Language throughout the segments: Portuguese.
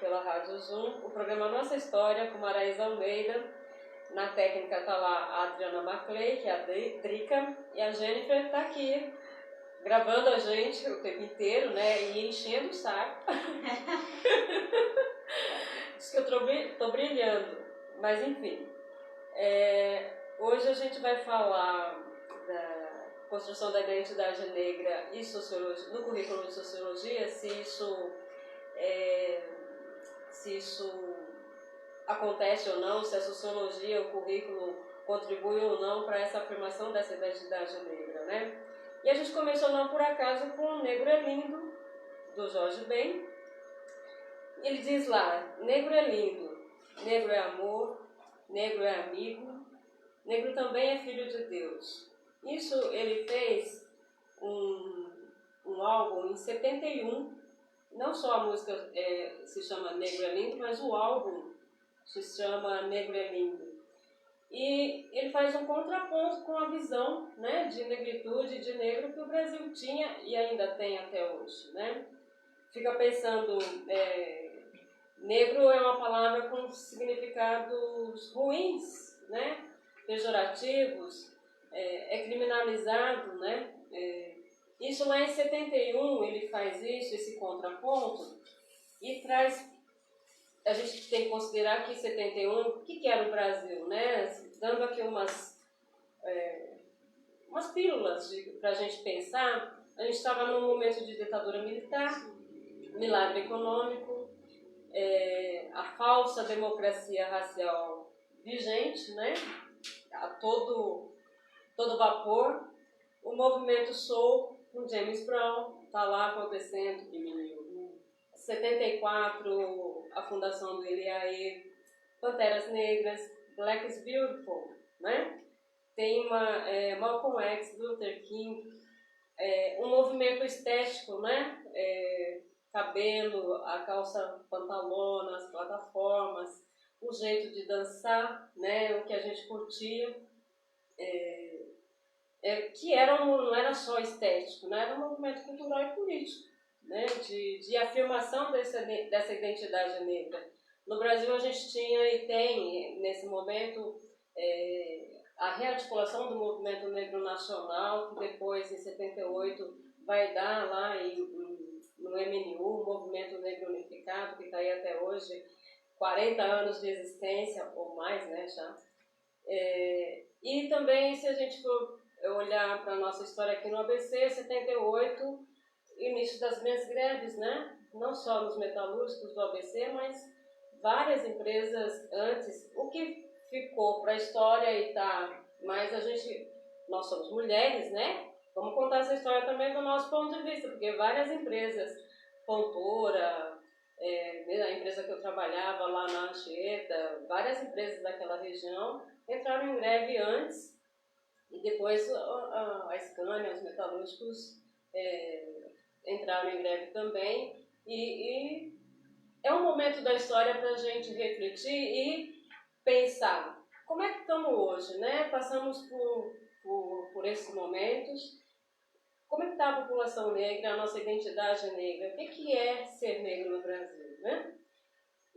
pela Rádio Zoom, o programa Nossa História com Maraísa Almeida. Na técnica está lá a Adriana Maclay, que é a Drica, e a Jennifer está aqui, gravando a gente o tempo inteiro, né, e enchendo o saco. Diz que eu estou brilhando, mas enfim. Hoje a gente vai falar da construção da identidade negra e sociologia, no currículo de sociologia, se isso acontece ou não, se a sociologia, o currículo contribui ou não para essa afirmação dessa identidade negra, né? E a gente começou não por acaso com O Negro é Lindo, do Jorge Ben. Ele diz lá: negro é lindo, negro é amor, negro é amigo, negro também é filho de Deus. Isso ele fez um álbum em 71, não só a música se chama Negro é Lindo, mas o álbum se chama Negro é Lindo. E ele faz um contraponto com a visão, né, de negritude e de negro que o Brasil tinha e ainda tem até hoje, né? Fica pensando, negro é uma palavra com significados ruins, né, pejorativos, é criminalizado, né? Isso lá em 71 ele faz isso, esse contraponto, e traz. A gente tem que considerar que em 71, o que era o Brasil, né? Dando aqui umas pílulas para a gente pensar. A gente estava num momento de ditadura militar, milagre econômico, a falsa democracia racial vigente, né? A todo vapor. O movimento Soul, com James Brown, está lá acontecendo. 74, a fundação do Eliaê, Panteras Negras, Black is Beautiful, né? Tem Malcolm X, Luther King, um movimento estético, né? Cabelo, a calça pantalona, as plataformas, o jeito de dançar, né? O que a gente curtia, que não era só estético, né? Era um movimento cultural e político, né, de afirmação dessa identidade negra. No Brasil a gente tinha e tem, nesse momento, a rearticulação do movimento negro nacional, que depois, em 78, vai dar lá no MNU, o Movimento Negro Unificado, que está aí até hoje, 40 anos de existência, ou mais, né, já. E também, se a gente for olhar para a nossa história aqui no ABC, 78, início das grandes greves, né? Não só nos metalúrgicos do ABC, mas várias empresas antes. O que ficou para a história e tá, mas nós somos mulheres, né? Vamos contar essa história também do nosso ponto de vista, porque várias empresas, Fontoura, a empresa que eu trabalhava lá na Anchieta, várias empresas daquela região entraram em greve antes e depois a Scania, os metalúrgicos, entraram em greve também, e é um momento da história para a gente refletir e pensar como é que estamos hoje, né? Passamos por esses momentos, como é que está a população negra, a nossa identidade negra, o que é ser negro no Brasil, né?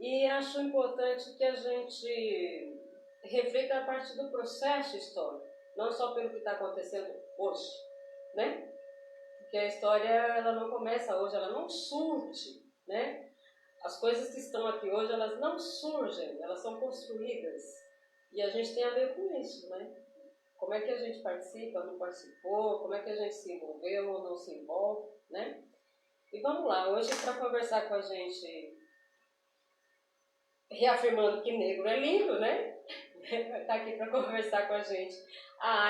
E acho importante que a gente reflita a partir do processo histórico, não só pelo que está acontecendo hoje, né? Porque a história ela não começa hoje, ela não surge, né? As coisas que estão aqui hoje, elas não surgem, elas são construídas. E a gente tem a ver com isso, né? Como é que a gente participa, não participou, como é que a gente se envolveu ou não se envolve, né? E vamos lá, hoje para conversar com a gente, reafirmando que negro é lindo, né? Está aqui para conversar com a gente a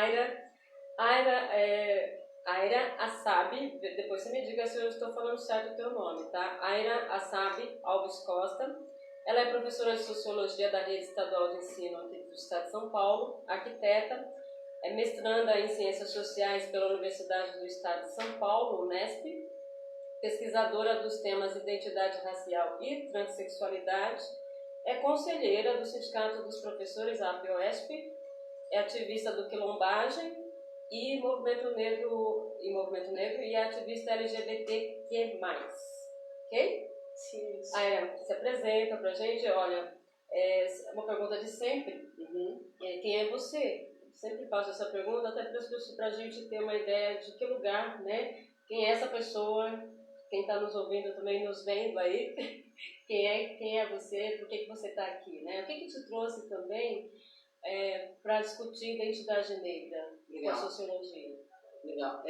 Aira Assabi, depois você me diga se eu estou falando certo o teu nome, tá? Aira Assabi Alves Costa. Ela é professora de Sociologia da Rede Estadual de Ensino aqui do Estado de São Paulo, arquiteta, é mestranda em Ciências Sociais pela Universidade do Estado de São Paulo, Unesp, pesquisadora dos temas identidade racial e transexualidade, é conselheira do Sindicato dos Professores, a APOESP, é ativista do Quilombagem e Movimento Negro e ativista LGBTQ+. Ok? Sim, isso. Aí ela se apresenta pra gente, olha, é uma pergunta de sempre, quem é você? Sempre faço essa pergunta, até para a gente ter uma ideia de que lugar, né? Quem é essa pessoa, quem está nos ouvindo também, nos vendo aí, quem é você, por que você está aqui, né? O que te trouxe também para discutir identidade negra com a sociologia? Legal.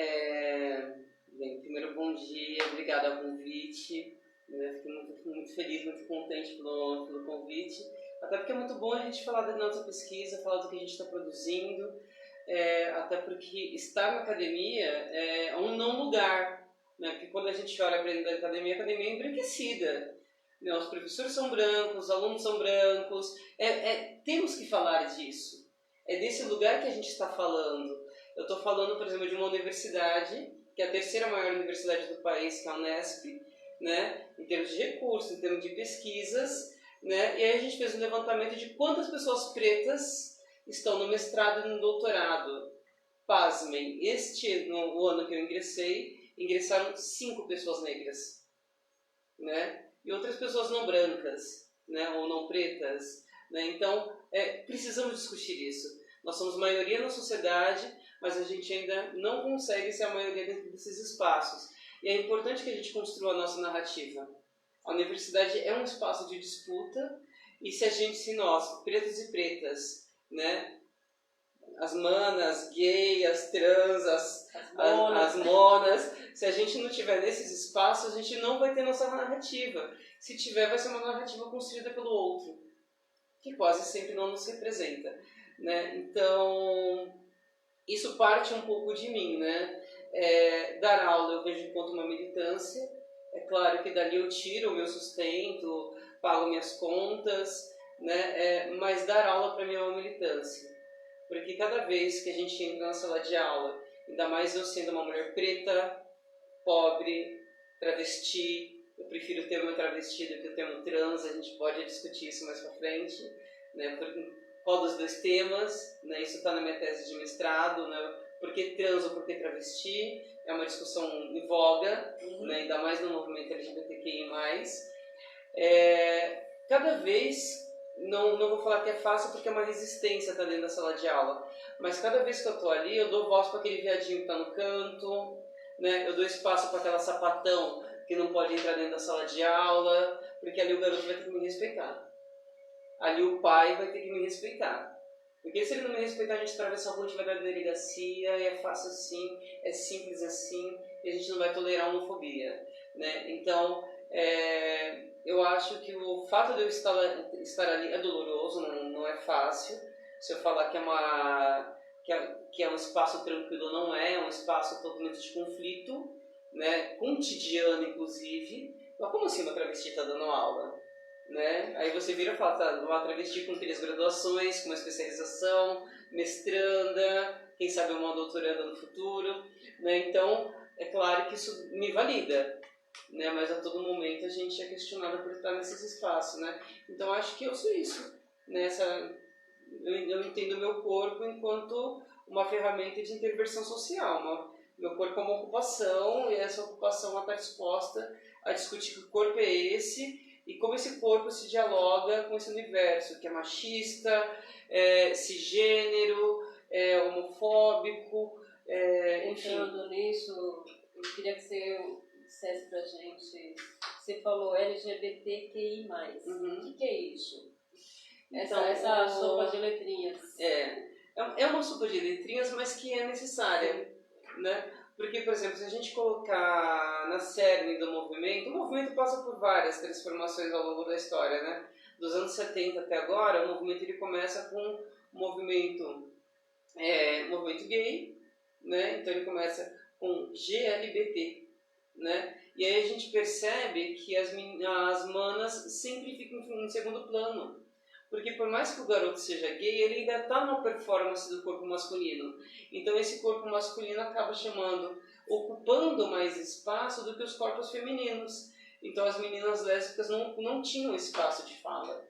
Bem, primeiro, bom dia, obrigada ao convite. Eu fiquei muito feliz, muito contente pelo convite. Até porque é muito bom a gente falar da nossa pesquisa, falar do que a gente está produzindo. Até porque estar na academia é um não lugar. Né? Porque quando a gente olha para dentro da academia, a academia é embranquecida. Né? Os professores são brancos, os alunos são brancos. Temos que falar disso. É desse lugar que a gente está falando. Eu estou falando, por exemplo, de uma universidade, que é a terceira maior universidade do país, que é a Unesp, né? Em termos de recursos, em termos de pesquisas, né? E aí a gente fez um levantamento de quantas pessoas pretas estão no mestrado e no doutorado. Pasmem, no ano que eu ingressaram 5 pessoas negras, né? E outras pessoas não brancas, né? Ou não pretas, né? Então, precisamos discutir isso. Nós somos maioria na sociedade, mas a gente ainda não consegue ser a maioria dentro desses espaços. E é importante que a gente construa a nossa narrativa. A universidade é um espaço de disputa, e se nós, pretos e pretas, né, as manas, gays, as trans, as monas, se a gente não tiver nesses espaços, a gente não vai ter nossa narrativa. Se tiver, vai ser uma narrativa construída pelo outro, que quase sempre não nos representa. Né? Então, isso parte um pouco de mim, né? Dar aula eu vejo enquanto uma militância. É claro que dali eu tiro o meu sustento, pago minhas contas, né? Mas dar aula para mim é uma militância. Porque cada vez que a gente entra na sala de aula, ainda mais eu sendo uma mulher preta, pobre, travesti, eu prefiro o termo travesti do que o termo trans, a gente pode discutir isso mais para frente, né? Qual dos dois temas, né? Isso está na minha tese de mestrado, né? Por que trans ou por que travesti? É uma discussão em voga, né? Ainda mais no movimento LGBTQI+. Cada vez, não vou falar que é fácil porque é uma resistência estar dentro da sala de aula, mas cada vez que eu estou ali, eu dou voz para aquele viadinho que está no canto, né? Eu dou espaço para aquela sapatão que não pode entrar dentro da sala de aula, porque ali o garoto vai ter que me respeitar. Ali o pai vai ter que me respeitar. Porque se ele não me respeitar, a gente atravessa a rua, a gente vai dar delegacia, e é fácil assim, é simples assim, e a gente não vai tolerar homofobia. Né? Então, eu acho que o fato de eu estar ali é doloroso, não é fácil. Se eu falar que é um espaço tranquilo, não é um espaço totalmente de conflito, né? Cotidiano, inclusive. Mas como assim uma travesti está dando aula? Né? Aí você vira e fala, tá, uma travesti com 3 graduações, com uma especialização, mestranda, quem sabe uma doutoranda no futuro, né? Então, é claro que isso me valida, né? Mas a todo momento a gente é questionado por estar nesses espaços, né? Então, acho que eu sou isso, né? Eu entendo o meu corpo enquanto uma ferramenta de intervenção social, meu corpo é uma ocupação, e essa ocupação está disposta a discutir que o corpo é esse, e como esse corpo se dialoga com esse universo, que é machista, cisgênero, homofóbico, enfim. Entrando nisso, eu queria que você dissesse pra gente, você falou LGBTQI+. O que é isso? Essa sopa de letrinhas. É uma sopa de letrinhas, mas que é necessária, né? Porque, por exemplo, se a gente colocar na cerne do movimento, o movimento passa por várias transformações ao longo da história, né? Dos anos 70 até agora, o movimento ele começa com um movimento gay, né? Então ele começa com GLBT, né? E aí a gente percebe que as manas sempre ficam em segundo plano. Porque por mais que o garoto seja gay, ele ainda está na performance do corpo masculino. Então esse corpo masculino acaba ocupando mais espaço do que os corpos femininos. Então as meninas lésbicas não tinham espaço de fala.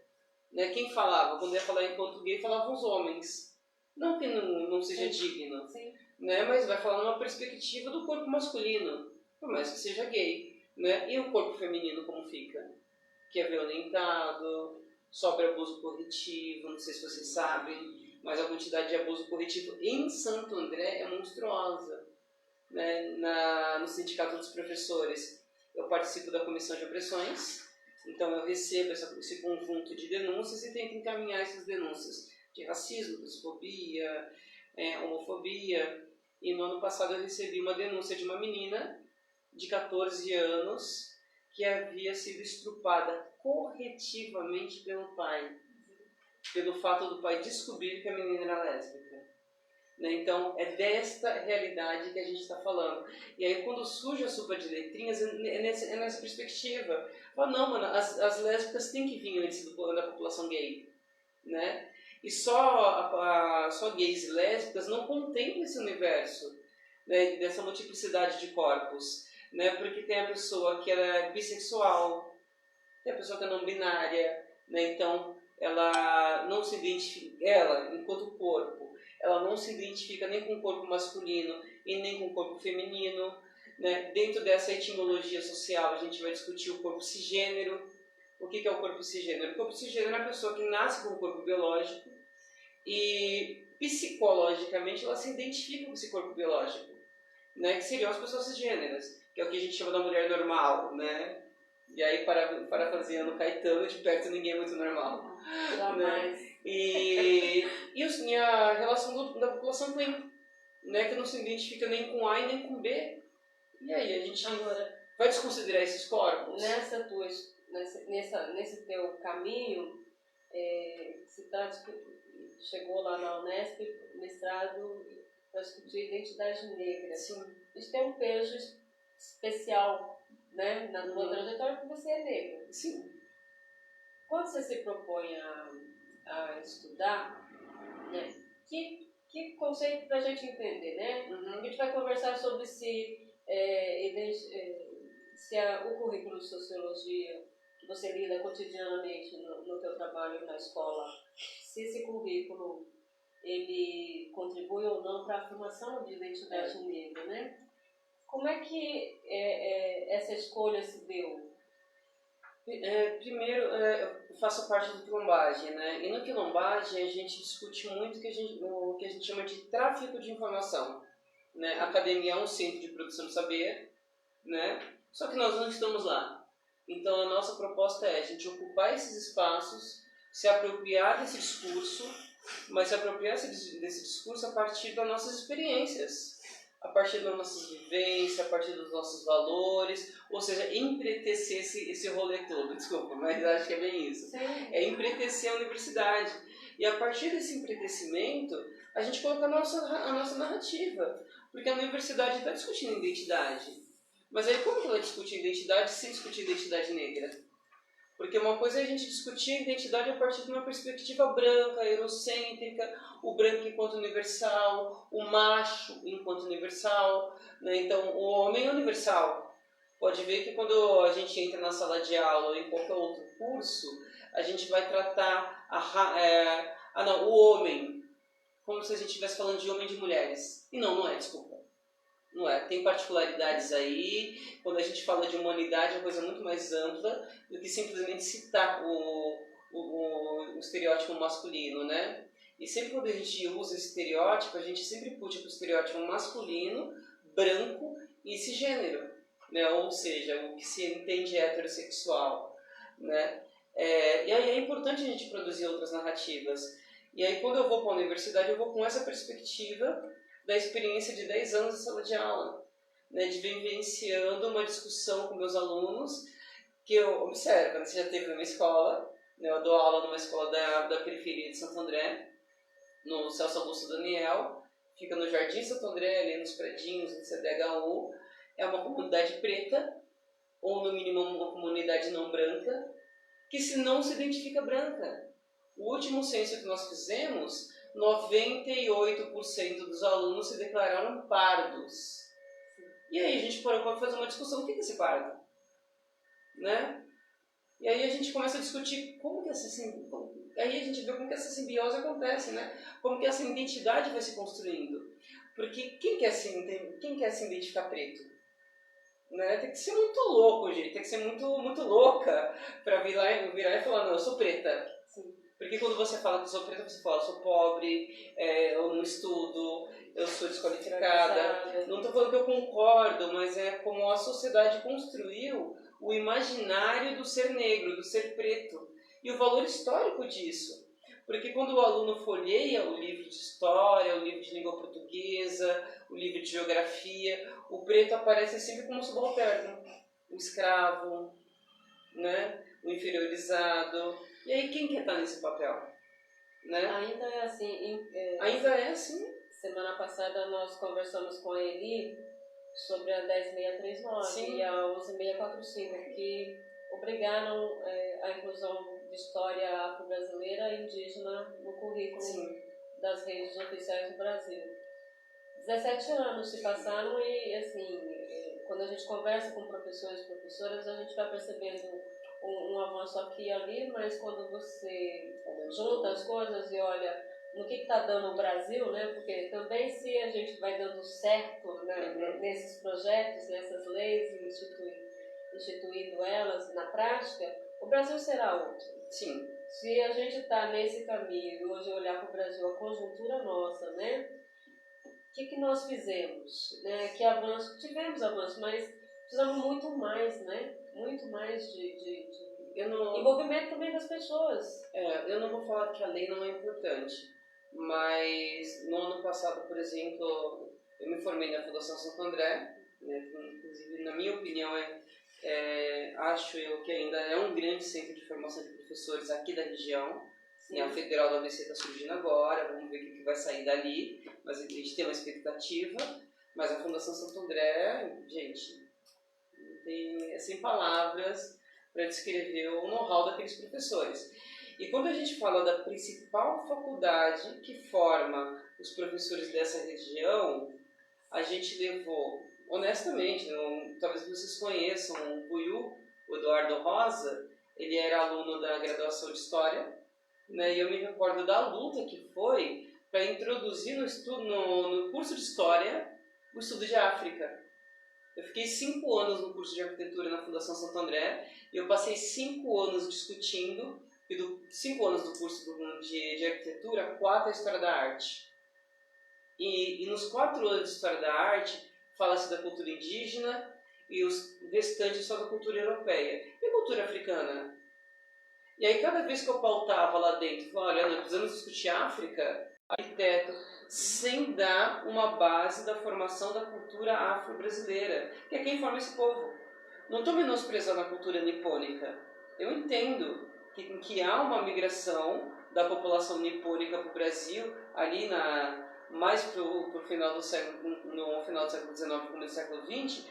Né? Quem falava? Quando ia falar enquanto gay, falavam os homens. Não que não seja digno, né? Mas vai falar numa perspectiva do corpo masculino, por mais que seja gay. né? E o corpo feminino como fica? Que é violentado, sofre abuso corretivo, não sei se vocês sabem, mas a quantidade de abuso corretivo em Santo André é monstruosa. Né? No Sindicato dos Professores, eu participo da Comissão de Opressões, então eu recebo esse conjunto de denúncias e tento encaminhar essas denúncias de racismo, transfobia, homofobia. E no ano passado eu recebi uma denúncia de uma menina de 14 anos que havia sido estrupada corretivamente pelo pai, pelo fato do pai descobrir que a menina era lésbica. Né? Então, é desta realidade que a gente está falando. E aí, quando surge a sopa de letrinhas, é nessa perspectiva. Fala, não, mano, as lésbicas têm que vir antes da população gay. Né? E só gays e lésbicas não contemplam esse universo, né, dessa multiplicidade de corpos. Né? Porque tem a pessoa que ela é bissexual, tem a pessoa que é não binária, né? Então ela não se identifica, ela, enquanto corpo, ela não se identifica nem com o corpo masculino e nem com o corpo feminino. Né? Dentro dessa etimologia social, a gente vai discutir o corpo cisgênero. O que é o corpo cisgênero? O corpo cisgênero é a pessoa que nasce com o corpo biológico e psicologicamente ela se identifica com esse corpo biológico, né? Que seriam as pessoas cisgêneras, que é o que a gente chama da mulher normal, né? E aí, parafraseando Caetano, de perto ninguém é muito normal. Jamais. Né? E a relação da população com, né, que não se identifica nem com A e nem com B. E aí, a gente vai desconsiderar esses corpos? Nesse teu caminho, chegou lá na Unesp, mestrado para discutir identidade negra. Sim. Isso tem um peso especial, né, na tua trajetória, porque você é negra. Sim. Quando você se propõe a estudar, né, que conceito para a gente entender, né? A gente vai conversar sobre se o currículo de sociologia que você lida cotidianamente no teu trabalho na escola, se esse currículo ele contribui ou não para a formação de identidade negra, né? Como é que essa escolha se deu? Primeiro, eu faço parte do Quilombagem, né? E no Quilombagem a gente discute muito o que a gente chama de tráfico de informação. Né? A academia é um centro de produção de saber, né? Só que nós não estamos lá. Então a nossa proposta é a gente ocupar esses espaços, se apropriar desse discurso, mas se apropriar desse discurso a partir das nossas experiências, a partir das nossas vivências, a partir dos nossos valores, ou seja, empretecer esse rolê todo, desculpa, mas acho que é bem isso. Sim. É empretecer a universidade. E a partir desse empretecimento, a gente coloca a nossa narrativa, porque a universidade está discutindo identidade. Mas aí como que ela discute identidade sem discutir identidade negra? Porque uma coisa é a gente discutir a identidade a partir de uma perspectiva branca, eurocêntrica, o branco enquanto universal, o macho enquanto universal, né? Então o homem é universal. Pode ver que quando a gente entra na sala de aula ou em qualquer outro curso, a gente vai tratar o homem como se a gente estivesse falando de homem e de mulheres. E não é, desculpa. Não é, tem particularidades aí. Quando a gente fala de humanidade é uma coisa muito mais ampla do que simplesmente citar o estereótipo masculino, né? E sempre quando a gente usa esse estereótipo, a gente sempre puxa para o estereótipo masculino, branco e cisgênero, né? Ou seja, o que se entende heterossexual, né? E aí é importante a gente produzir outras narrativas. E aí quando eu vou para a universidade, eu vou com essa perspectiva da experiência de 10 anos de sala de aula, né, de vivenciando uma discussão com meus alunos, que eu observo, né, você já teve numa escola, né, eu dou aula numa escola da periferia de Santo André, no Celso Augusto Daniel, fica no Jardim Santo André, ali nos predinhos do CDHU, é uma comunidade preta, ou no mínimo uma comunidade não branca, que não se identifica branca. O último censo que nós fizemos, 98% dos alunos se declararam pardos. E aí a gente parou para fazer uma discussão, o que é esse pardo? Né? E aí a gente começa a discutir aí a gente vê como que essa simbiose acontece, né? Como que essa identidade vai se construindo. Porque quem quer se identificar preto? né? Tem que ser muito louco, gente. Tem que ser muito, muito louca para virar e falar, não, eu sou preta. Sim. Porque quando você fala que eu sou preta, você fala, eu sou pobre, eu não estudo, eu sou desqualificada. Não estou falando que eu concordo, mas é como a sociedade construiu o imaginário do ser negro, do ser preto. E o valor histórico disso. Porque quando o aluno folheia o livro de história, o livro de língua portuguesa, o livro de geografia, o preto aparece sempre como subalterno, o escravo, né? O inferiorizado. E aí quem quer estar nesse papel? Né? Ainda é assim. Ainda é assim. Semana passada nós conversamos com a Eli sobre a 10639 Sim. e a 11645, que obrigaram a inclusão de história afro-brasileira e indígena no currículo Sim. das redes oficiais do Brasil. 17 anos se passaram e, assim, quando a gente conversa com professores e professoras, a gente vai percebendo um avanço aqui e ali, mas quando você junta as coisas e olha no que está dando o Brasil, né? Porque também se a gente vai dando certo, né, nesses projetos, nessas leis, instituindo elas na prática, o Brasil será outro. Sim. Se a gente está nesse caminho e hoje olhar para o Brasil, a conjuntura nossa, né? O que nós fizemos? Né? Que avanço? Tivemos avanço, mas precisamos muito mais, né? Muito mais de envolvimento também das pessoas. Eu não vou falar que a lei não é importante, mas no ano passado, por exemplo, eu me formei na Fundação Santo André, né? Inclusive, na minha opinião, acho eu que ainda é um grande centro de formação de professores aqui da região. Sim. A Federal da ABC está surgindo agora, vamos ver o que vai sair dali, mas a gente tem uma expectativa. Mas a Fundação Santo André, gente, é sem palavras para descrever o know-how daqueles professores. E quando a gente fala da principal faculdade que forma os professores dessa região, a gente levou, honestamente, talvez vocês conheçam o Buiú, o Eduardo Rosa, ele era aluno da graduação de História, né, e eu me recordo da luta que foi para introduzir no curso de História o estudo de África. Eu fiquei 5 anos no curso de Arquitetura na Fundação Santo André e eu passei 5 anos discutindo, e 5 anos do curso de Arquitetura, 4 é História da Arte. E nos 4 anos de História da Arte, fala-se da cultura indígena e os restantes só da cultura europeia. E a cultura africana? E aí, cada vez que eu pautava lá dentro, falava, olha, nós precisamos discutir África, arquiteto, sem dar uma base da formação da cultura afro-brasileira, que é quem forma esse povo. Não estou menosprezando a cultura nipônica. Eu entendo que há uma migração da população nipônica para o Brasil, ali mais para o final do século, no final do século XIX e começo do século XX,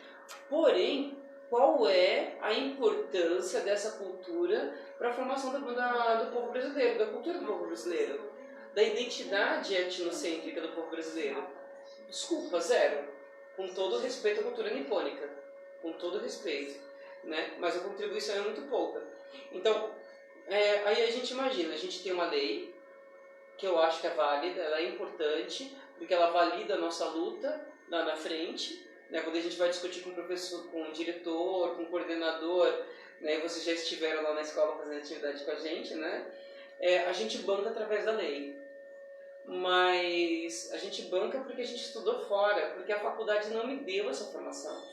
porém, qual é a importância dessa cultura para a formação do povo brasileiro, da cultura do povo brasileiro, da identidade etnocêntrica do povo brasileiro? Desculpa, zero. Com todo respeito à cultura nipônica, com todo respeito, né? Mas a contribuição é muito pouca. Então, aí a gente imagina, a gente tem uma lei que eu acho que é válida, ela é importante, porque ela valida a nossa luta lá na frente, né? Quando a gente vai discutir com o professor, com o diretor, com o coordenador, né? Vocês já estiveram lá na escola fazendo atividade com a gente, né? A gente banca através da lei. Mas a gente banca porque a gente estudou fora, porque a faculdade não me deu essa formação.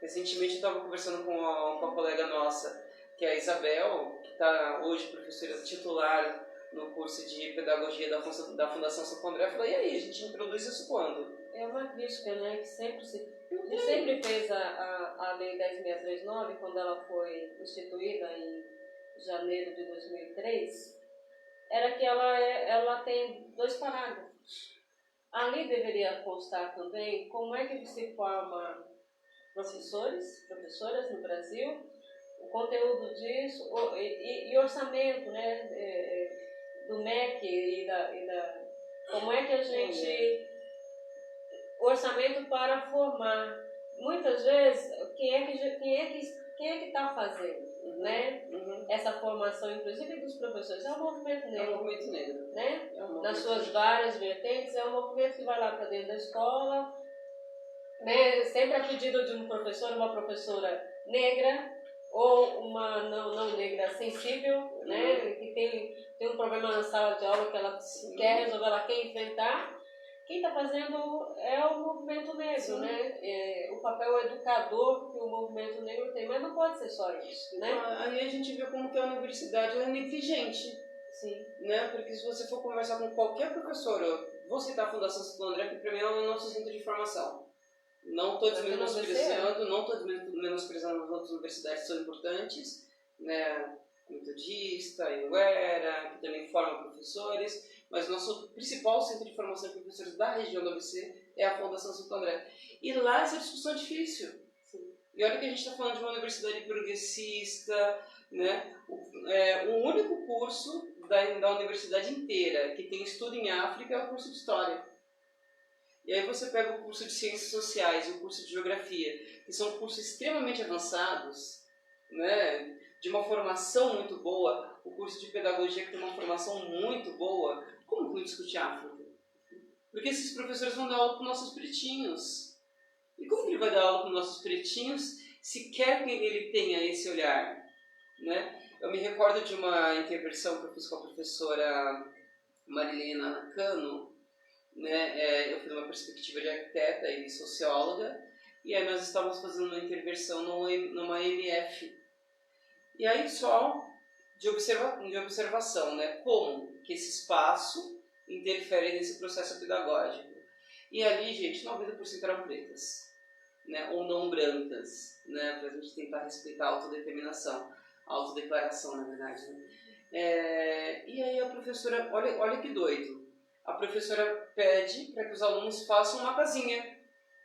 Recentemente eu estava conversando com uma colega nossa, que é a Isabel, que está hoje professora titular no curso de Pedagogia da Fundação Santo André. Eu falei, e aí, a gente introduz isso quando? É uma crítica, né, que sempre fez a Lei 10639, quando ela foi instituída em janeiro de 2003, era que ela tem 2 parágrafos. Ali deveria constar também como é que se forma professoras no Brasil, o conteúdo disso e orçamento, né, do MEC e como é que a gente... orçamento para formar. Muitas vezes, quem é que está fazendo, né? Essa formação, inclusive dos professores, é um movimento negro. É um movimento negro. Né? Nas suas várias vertentes, é um movimento que vai lá para dentro da escola, né, sempre a pedido de um professor, uma professora negra, ou uma não negra sensível, né, que tem um problema na sala de aula que ela quer resolver, ela quer enfrentar. Quem está fazendo é o movimento negro, né? O papel educador que o movimento negro tem, mas não pode ser só isso, né? Aí a gente vê como que a universidade é negligente. Sim. Né? Porque se você for conversar com qualquer professor, eu vou citar a Fundação Santo André, que para mim é o nosso centro de formação. Não estou menosprezando, não estou menosprezando as outras universidades que são importantes, né? Metodista, Anhanguera, que também forma professores, mas o nosso principal centro de formação de professores da região do ABC é a Fundação Santo André. E lá essa discussão é difícil. Sim. E olha que a gente está falando de uma universidade progressista, né? O único curso da universidade inteira que tem estudo em África é o curso de História. E aí você pega o curso de Ciências Sociais e o curso de Geografia, que são cursos extremamente avançados, né? De uma formação muito boa, o curso de Pedagogia que tem uma formação muito boa. Como que não discute África? Porque esses professores vão dar aula para os nossos pretinhos. E como que ele vai dar aula para os nossos pretinhos se quer que ele tenha esse olhar? Né? Eu me recordo de uma intervenção que eu fiz com a professora Marilena Cano, né? Eu fiz uma perspectiva de arquiteta e socióloga, e aí nós estávamos fazendo uma intervenção numa MF. E aí só de observação, né? Como que esse espaço interfere nesse processo pedagógico. E ali, gente, 90% eram pretas, né? Ou não brancas, né? Para a gente tentar respeitar a autodeterminação. A autodeclaração, na verdade. Né? E aí a professora, olha que doido, a professora pede para que os alunos façam uma casinha.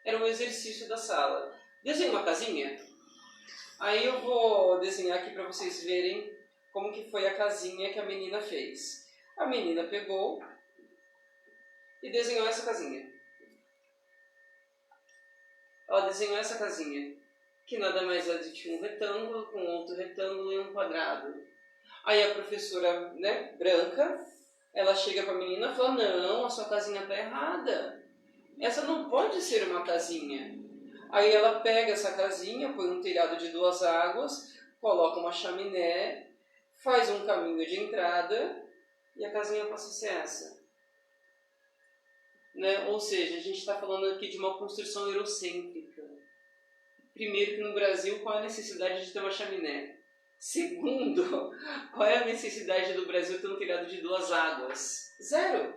Era um exercício da sala. Desenhe uma casinha. Aí eu vou desenhar aqui para vocês verem como que foi a casinha que a menina fez. A menina pegou e desenhou essa casinha. Ela desenhou essa casinha, que nada mais é do que um retângulo com outro retângulo e um quadrado. Aí a professora, né, branca, ela chega para a menina e fala: não, a sua casinha está errada. Essa não pode ser uma casinha. Aí ela pega essa casinha, põe um telhado de 2 águas, coloca uma chaminé, faz um caminho de entrada e a casinha passa a ser essa. Né? Ou seja, a gente está falando aqui de uma construção eurocêntrica. Primeiro, que no Brasil, qual é a necessidade de ter uma chaminé? Segundo, qual é a necessidade do Brasil ter um telhado de 2 águas? Zero.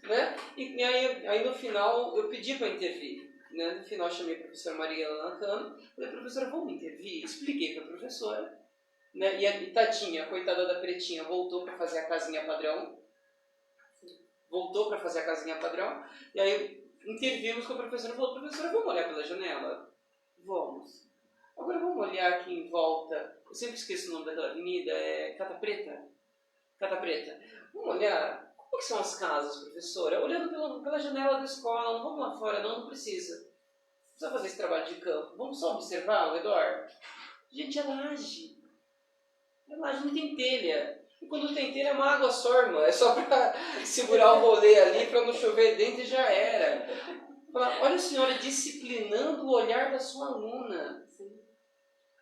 Né? E aí no final eu pedi para intervir. Né? No final eu chamei a professora Mariana Cano, falei: professora, vamos intervir? Expliquei para a professora. Né? E a tadinha, a coitada da pretinha, voltou para fazer a casinha padrão. E aí intervimos com a professora e falou: professora, vamos olhar pela janela? Vamos. Agora vamos olhar aqui em volta. Eu sempre esqueço o nome daquela avenida, é Cata Preta. Vamos olhar como que são as casas, professora? Olhando pela janela da escola, não vamos lá fora, não precisa. Não precisa fazer esse trabalho de campo. Vamos só observar ao redor. Gente, é laje. Não tem telha. E quando tem telha é uma água só, irmã. É só para segurar o rolê ali, para não chover dentro e já era. Olha a senhora disciplinando o olhar da sua aluna.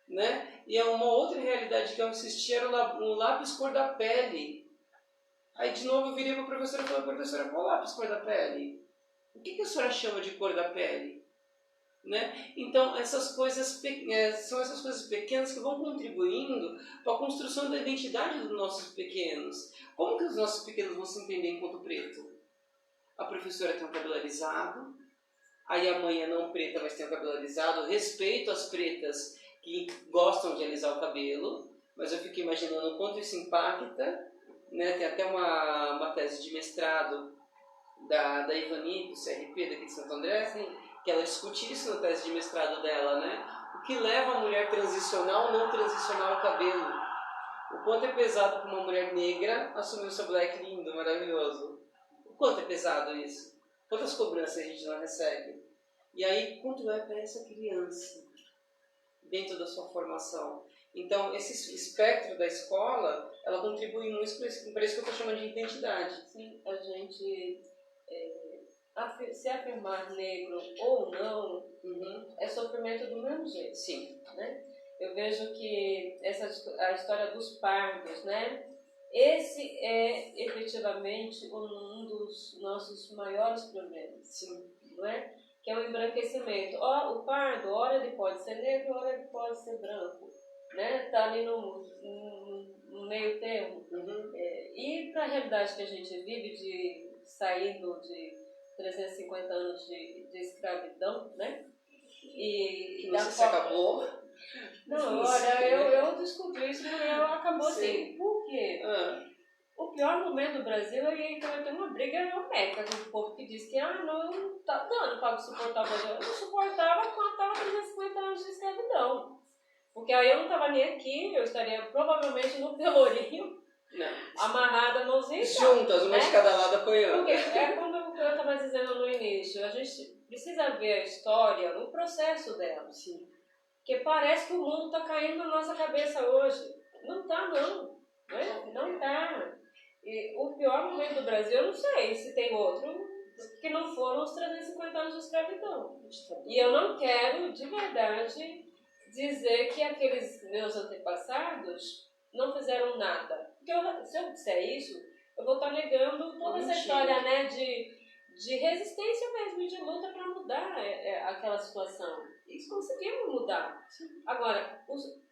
Né? E é uma outra realidade que eu assisti, era o lápis cor da pele. Aí de novo eu virei para a professora e falei: professora, qual lápis cor da pele? O que a senhora chama de cor da pele? Né? Então essas coisas são essas coisas pequenas que vão contribuindo para a construção da identidade dos nossos pequenos. Como que os nossos pequenos vão se entender enquanto preto? A professora tem um cabelo alisado, aí a mãe é não preta, mas tem um cabelo alisado. Respeito as pretas que gostam de alisar o cabelo, mas eu fico imaginando o quanto isso impacta. Né? Tem até uma tese de mestrado da Ivani, do CRP, daqui de Santo André, que ela discute isso na tese de mestrado dela, né? O que leva a mulher transicional ou não transicional ao cabelo? O quanto é pesado para uma mulher negra assumir o seu black lindo, maravilhoso? O quanto é pesado isso? Quantas cobranças a gente não recebe? E aí, quanto é para essa criança dentro da sua formação? Então, esse espectro da escola, ela contribui muito para isso que eu estou chamando de identidade. Sim, se afirmar negro ou não, é sofrimento do mesmo jeito. Sim. Né? Eu vejo que a história dos pardos, né? Esse é efetivamente um dos nossos maiores problemas. Sim. Não é? Que é o embranquecimento. O pardo, ora ele pode ser negro, ora ele pode ser branco. Né? Tá ali no meio termo. E para a realidade que a gente vive, saindo de 350 anos de escravidão, né? E não sei se acabou. Não, olha, eu descobri isso, mas acabou assim. Por quê? O pior momento do Brasil é que vai ter uma briga homérica com o povo que diz que não tá dando para suportar. Eu não suportava quando estava 350 anos de escravidão. Porque aí eu não estava nem aqui, eu estaria provavelmente no Pelourinho, amarrada, mãozinha. Juntas, uma de cada lado apoiando. Porque é como eu estava dizendo no início, a gente precisa ver a história no processo dela. Sim. Porque parece que o mundo está caindo na nossa cabeça hoje. Não está, não. Não está. E o pior momento do Brasil, eu não sei se tem outro, que não foram os 350 anos de escravidão. E eu não quero, de verdade, dizer que aqueles meus antepassados não fizeram nada. Porque se eu disser isso, eu vou estar negando toda essa história, né, de resistência mesmo, de luta para mudar aquela situação. Eles conseguiram mudar. Agora,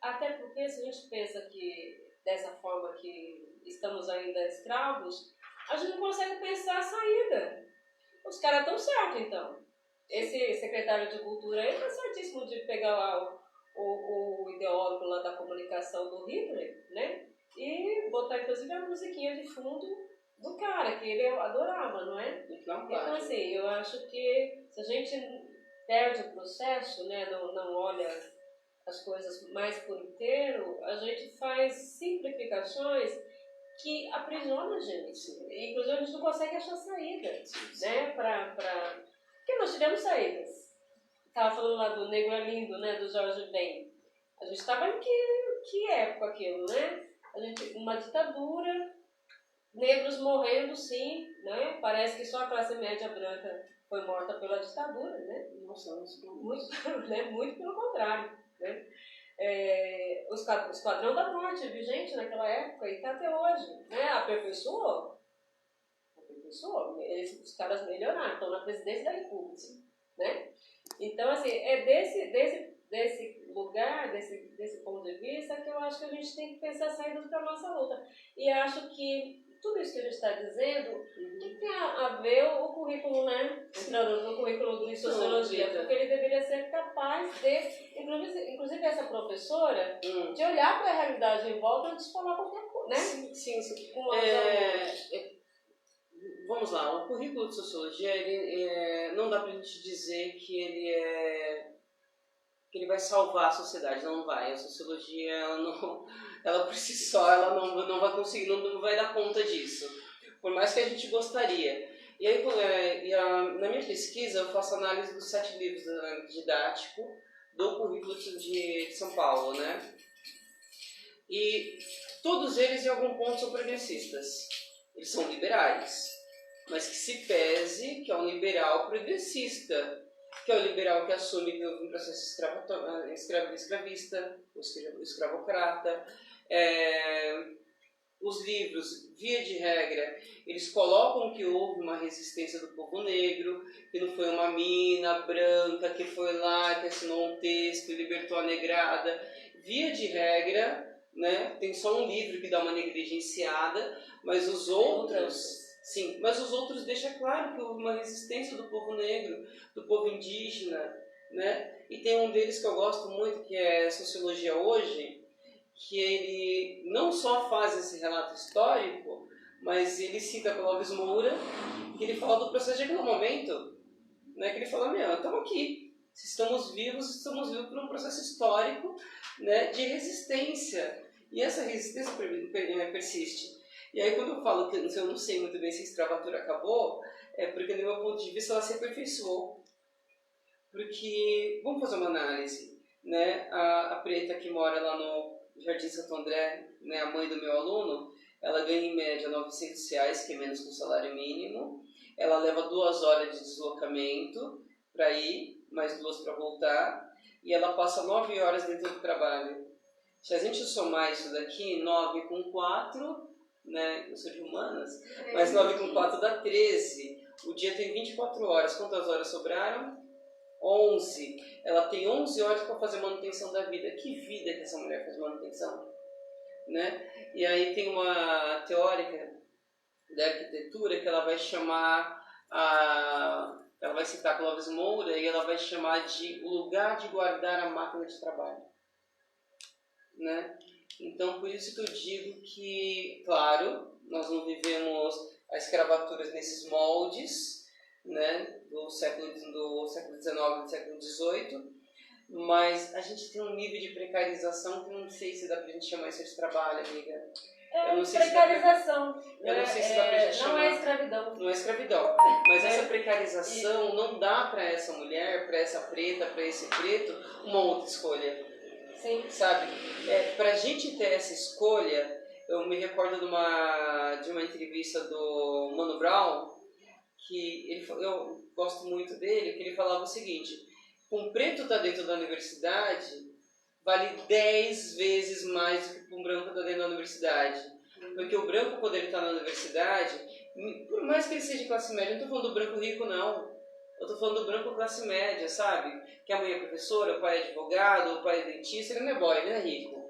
até porque se a gente pensa que dessa forma que estamos ainda escravos, a gente não consegue pensar a saída. Os caras estão certos, então. Esse secretário de Cultura aí está certíssimo de pegar lá o ideólogo lá da comunicação do Hitler, né? E botar inclusive a musiquinha de fundo do cara, que ele adorava, não é? Então assim, eu acho que se a gente perde o processo, né, não olha as coisas mais por inteiro, a gente faz simplificações que aprisionam a gente. Inclusive a gente não consegue achar saída, né? Porque nós tivemos saídas. Estava falando lá do Negro é Lindo, né, do Jorge Ben. A gente estava em que época aquilo, né? Uma ditadura, negros morrendo, sim, né? Parece que só a classe média branca foi morta pela ditadura, né? Muito pelo contrário, né? O Esquadrão da Morte, vigente naquela época e está até hoje, né? Aperfeiçoou. Os caras melhoraram, estão na presidência da República, né? Então, assim, é desse lugar, desse ponto de vista, que eu acho que a gente tem que pensar saídas para a nossa luta. E acho que tudo isso que a gente está dizendo tem a ver o currículo, né? Entrando no currículo de Sociologia, porque ele deveria ser capaz de, inclusive essa professora, de olhar para a realidade em volta antes de falar qualquer coisa, né? Sim. Vamos lá, o currículo de Sociologia, não dá para a gente dizer que ele vai salvar a sociedade, não vai. A Sociologia, ela por si só, ela não vai conseguir, não vai dar conta disso, por mais que a gente gostaria. E aí, na minha pesquisa, eu faço análise dos 7 livros didáticos do currículo de São Paulo, né? E todos eles, em algum ponto, são progressistas. Eles são liberais, mas que se pese que é um liberal progressista, que é o liberal que assume que houve um processo escravista, escravocrata. Os livros, via de regra, eles colocam que houve uma resistência do povo negro, que não foi uma mina branca que foi lá, que assinou um texto e libertou a negrada. Via de regra, né, tem só um livro que dá uma negligenciada, mas os outros... Sim, mas os outros deixam claro que houve uma resistência do povo negro, do povo indígena, né? E tem um deles que eu gosto muito, que é Sociologia Hoje, que ele não só faz esse relato histórico, mas ele cita Clóvis Moura, que ele fala do processo de aglomamento, né? Que ele fala, estamos aqui, se estamos vivos por um processo histórico, né, de resistência, e essa resistência persiste. E aí quando eu falo que eu não sei muito bem se a escravatura acabou, é porque do meu ponto de vista ela se aperfeiçoou. Porque, vamos fazer uma análise, né? A preta que mora lá no Jardim Santo André, né, a mãe do meu aluno, ela ganha em média R$900, que é menos que o salário mínimo, ela leva 2 horas de deslocamento para ir, mais 2 para voltar, e ela passa 9 horas dentro do trabalho. Se a gente somar isso daqui, 9 com 4, né, eu sou de humanas, mas 9 com 4 dá 13. O dia tem 24 horas. Quantas horas sobraram? 11. Ela tem 11 horas para fazer manutenção da vida. Que vida que essa mulher faz manutenção? Né? E aí tem uma teórica da arquitetura que ela vai chamar, ela vai citar Clóvis Moura e ela vai chamar de o lugar de guardar a máquina de trabalho. Né? Então, por isso que eu digo que, claro, nós não vivemos a escravatura nesses moldes, né, do século XIX, do século XVIII, mas a gente tem um nível de precarização que não sei se dá pra gente chamar isso de trabalho, amiga. Precarização. Eu não sei se dá pra gente chamar. Não é escravidão. Não é escravidão. Mas essa precarização não dá para essa mulher, para essa preta, para esse preto, uma outra escolha. Sim. Sabe? Pra gente ter essa escolha, eu me recordo de uma entrevista do Mano Brown, que eu gosto muito dele, que ele falava o seguinte: um preto estar dentro da universidade vale 10 vezes mais do que um branco estar dentro da universidade. Porque o branco, quando ele está na universidade, por mais que ele seja de classe média, eu não estou falando do branco rico, não. Eu estou falando do branco classe média, sabe? Que a mãe é professora, o pai é advogado, o pai é dentista, ele não é boy, ele não é rico.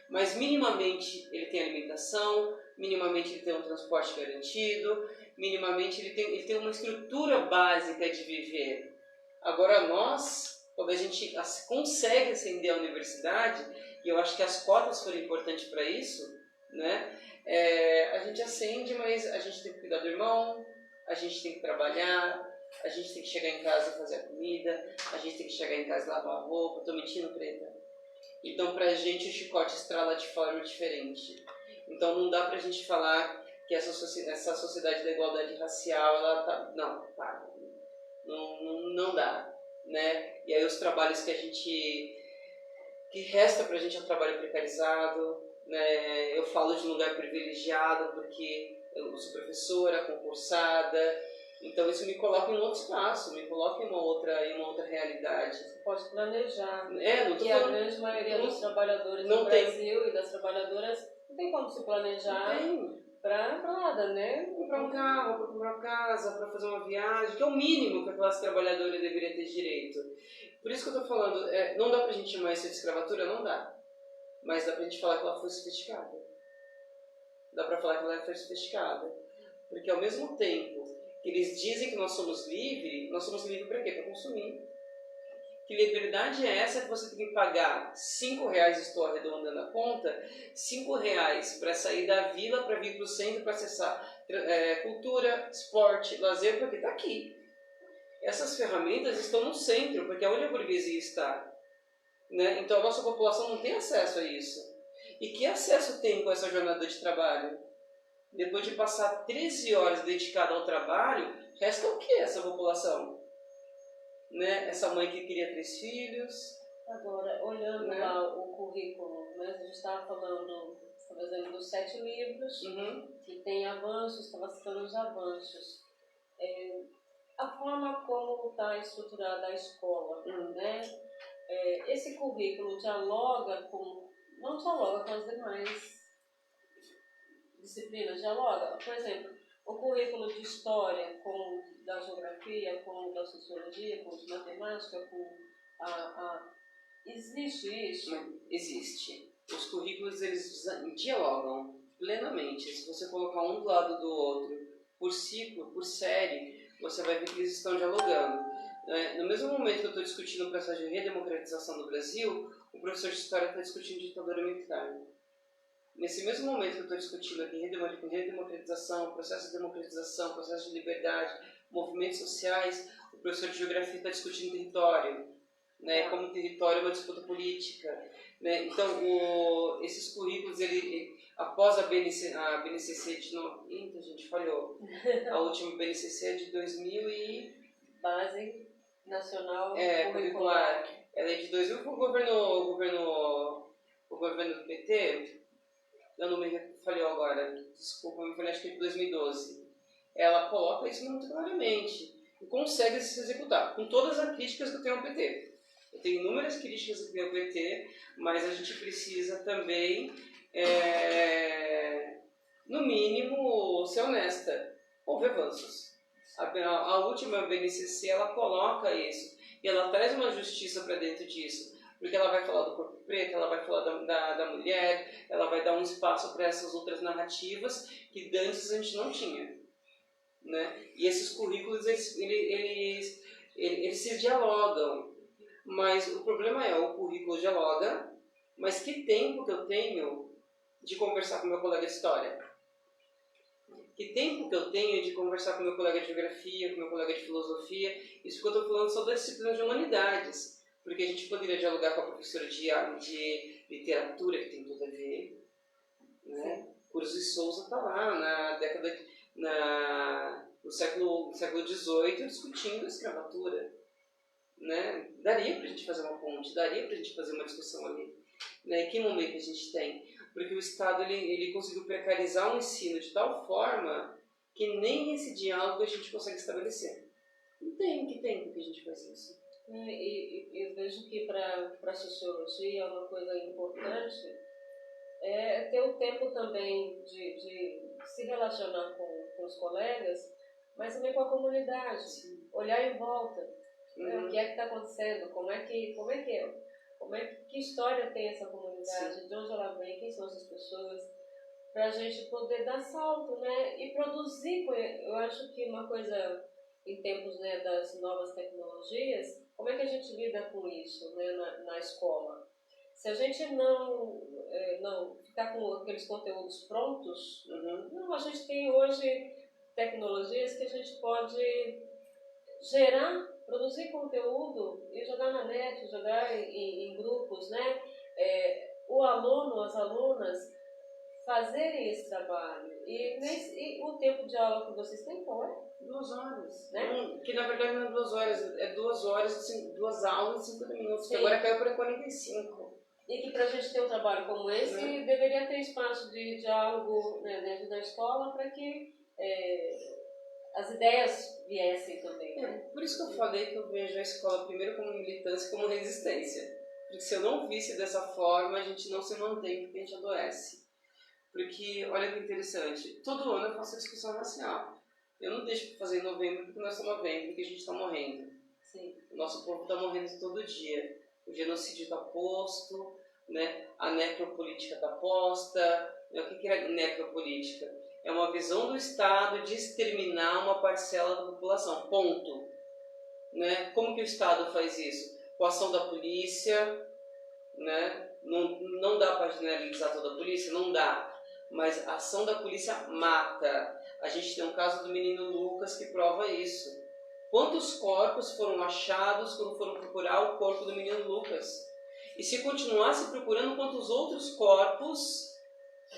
Mas minimamente ele tem alimentação, minimamente ele tem um transporte garantido, minimamente ele tem uma estrutura básica de viver. Agora nós, quando a gente consegue ascender à universidade, e eu acho que as cotas foram importantes para isso, né? A gente ascende, mas a gente tem que cuidar do irmão, a gente tem que trabalhar, a gente tem que chegar em casa e fazer a comida, a gente tem que chegar em casa e lavar a roupa. Tô mentindo, preta? Então, pra gente, o chicote estrala de forma diferente. Então, não dá pra gente falar que essa sociedade da igualdade racial, ela tá... Não, para. Não dá, né? E aí, os trabalhos que resta pra gente é um trabalho precarizado, né? Eu falo de um lugar privilegiado porque eu sou professora, concursada. Então isso me coloca em um outro espaço, me coloca em uma outra realidade. Você pode planejar. Não tô e falando, a grande maioria dos trabalhadores do Brasil e das trabalhadoras não tem como se planejar para nada, né? Para comprar um carro, para comprar uma casa, para fazer uma viagem, que é o mínimo que a classe trabalhadora deveria ter direito. Por isso que eu estou falando, não dá pra gente chamar isso de escravatura? Não dá. Mas dá pra gente falar que ela foi sofisticada. Dá pra falar que ela foi sofisticada. Porque ao mesmo tempo que eles dizem que nós somos livres para quê? Para consumir. Que liberdade é essa que você tem que pagar R$5, estou arredondando a conta, R$5 para sair da vila, para vir para o centro, para acessar cultura, esporte, lazer, porque está aqui. Essas ferramentas estão no centro, porque é onde a burguesia está. Né? Então a nossa população não tem acesso a isso. E que acesso tem com essa jornada de trabalho? Depois de passar 13 horas dedicada ao trabalho, resta o que essa população? Né? Essa mãe que queria 3 filhos. Agora, olhando lá o currículo, né? A gente estava falando, por exemplo, dos 7 livros, que tem avanços, estava citando os avanços. A forma como está estruturada a escola, né? Esse currículo não dialoga com as demais disciplinas, dialoga. Por exemplo, o currículo de história com da geografia, com da sociologia, com de matemática, existe isso? Existe. Os currículos, eles dialogam plenamente. Se você colocar um do lado do outro, por ciclo, por série, você vai ver que eles estão dialogando. No mesmo momento que eu estou discutindo o processo de redemocratização do Brasil, o professor de história está discutindo ditadura militar. Nesse mesmo momento que eu estou discutindo aqui redemocratização, processo de democratização, processo de liberdade, movimentos sociais, o professor de geografia está discutindo território, né? Como território é uma disputa política. Né? Então, esses currículos, após a BNCC de... Eita, gente, falhou. A última BNCC é de 2000 e... Base Nacional Curricular. Ela é de 2000 com o governo do PT. Eu não me falhou agora. desculpa, me falei, acho que é de 2012, ela coloca isso muito claramente e consegue se executar, com todas as críticas que eu tenho ao PT. Eu tenho inúmeras críticas que eu tenho ao PT, mas a gente precisa também, no mínimo, ser honesta. Houve avanços. A última BNCC, ela coloca isso, e ela traz uma justiça para dentro disso, porque ela vai falar do corpo preto, ela vai falar da mulher, ela vai dar um espaço para essas outras narrativas que antes a gente não tinha, né? E esses currículos, eles se dialogam, mas o problema é, o currículo dialoga, mas que tempo que eu tenho de conversar com meu colega de história? Que tempo que eu tenho de conversar com meu colega de geografia, com meu colega de filosofia? Isso que eu estou falando só das disciplinas de humanidades, porque a gente poderia dialogar com a professora de literatura, que tem tudo a ver, né? Cruz de Souza está lá no século XVIII discutindo a escravatura, né? Daria para a gente fazer uma ponte, daria para a gente fazer uma discussão ali, né? Que momento a gente tem? Porque o Estado ele conseguiu precarizar o ensino de tal forma que nem esse diálogo a gente consegue estabelecer. Não tem que tempo que a gente faz isso. E eu vejo que para a sociologia uma coisa importante é ter o tempo também de se relacionar com os colegas, mas também com a comunidade. Sim. Olhar em volta, né? O que é que está acontecendo, que história tem essa comunidade, sim, de onde ela vem, quem são essas pessoas, para a gente poder dar salto, né? E produzir. Eu acho que uma coisa, em tempos, né, das novas tecnologias, como é que a gente lida com isso, né, na escola? Se a gente não ficar com aqueles conteúdos prontos, não, a gente tem hoje tecnologias que a gente pode gerar, produzir conteúdo e jogar na net, jogar em grupos, né? O aluno, as alunas fazerem esse trabalho. E o tempo de aula que vocês têm, qual é? 2 horas. Né? Que na verdade não é 2 horas, é 2 horas, assim, 2 aulas e 50 minutos, que agora caiu para 45. E que para a gente ter um trabalho como esse, deveria ter espaço de diálogo, né, dentro da escola para que as ideias viessem também. Né? Por isso que eu falei que eu vejo a escola primeiro como militância e como resistência. Porque se eu não visse dessa forma, a gente não se mantém, porque a gente adoece. Porque, olha que interessante, todo ano eu faço a discussão racial. Eu não deixo de fazer em novembro, porque nós estamos em novembro, porque a gente está morrendo. Sim. O nosso povo está morrendo todo dia. O genocídio está posto, né? A necropolítica está posta. O que é necropolítica? É uma visão do Estado de exterminar uma parcela da população, ponto. Né? Como que o Estado faz isso? Com a ação da polícia, né? Não dá para generalizar toda a polícia? Não dá. Mas a ação da polícia mata. A gente tem um caso do menino Lucas que prova isso. Quantos corpos foram achados quando foram procurar o corpo do menino Lucas? E se continuasse procurando, quantos outros corpos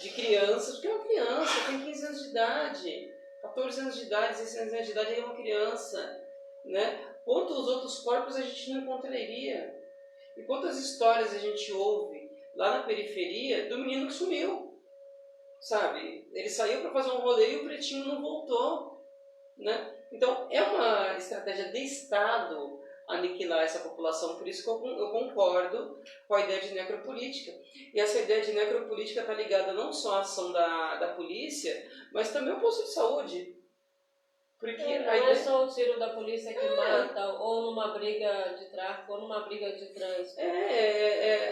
de crianças, porque é uma criança, tem 15 anos de idade, 14 anos de idade, 16 anos de idade, é uma criança, né? Quantos outros corpos a gente não encontraria? E quantas histórias a gente ouve lá na periferia do menino que sumiu, sabe? Ele saiu para fazer um rolê e o pretinho não voltou, né? Então, é uma estratégia de Estado aniquilar essa população, por isso que eu concordo com a ideia de necropolítica. E essa ideia de necropolítica está ligada não só à ação da polícia, mas também ao posto de saúde. Porque não é só o tiro da polícia que mata, ou numa briga de tráfico, ou numa briga de trânsito.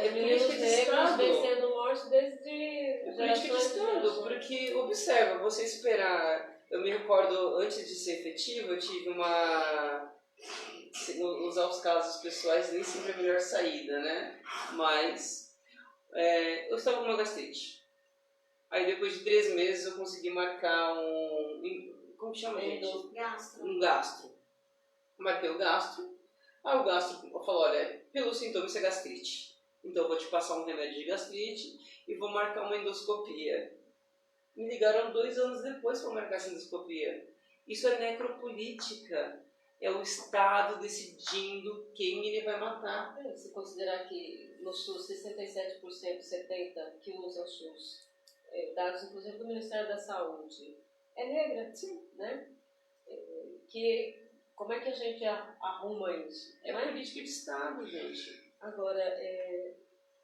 Os meninos negros vem sendo mortos desde política de Estado, porque, observa, você esperar... Eu me recordo, antes de ser efetivo, eu tive uma... Usar os casos pessoais nem sempre é a melhor saída, né? Mas eu estava com uma gastrite. Aí depois de 3 meses eu consegui marcar como chama, gente? Um gastro. Marquei o gastro. Aí o gastro falou, olha, pelo sintoma isso é gastrite. Então eu vou te passar um remédio de gastrite e vou marcar uma endoscopia. Me ligaram 2 anos depois para marcar essa endoscopia. Isso é necropolítica. É o Estado decidindo quem ele vai matar. Se considerar que no SUS 67%, 70% que usa o SUS dados inclusive do Ministério da Saúde, é negra. Sim. Né? Como é que a gente arruma isso? É política de Estado, gente. Agora,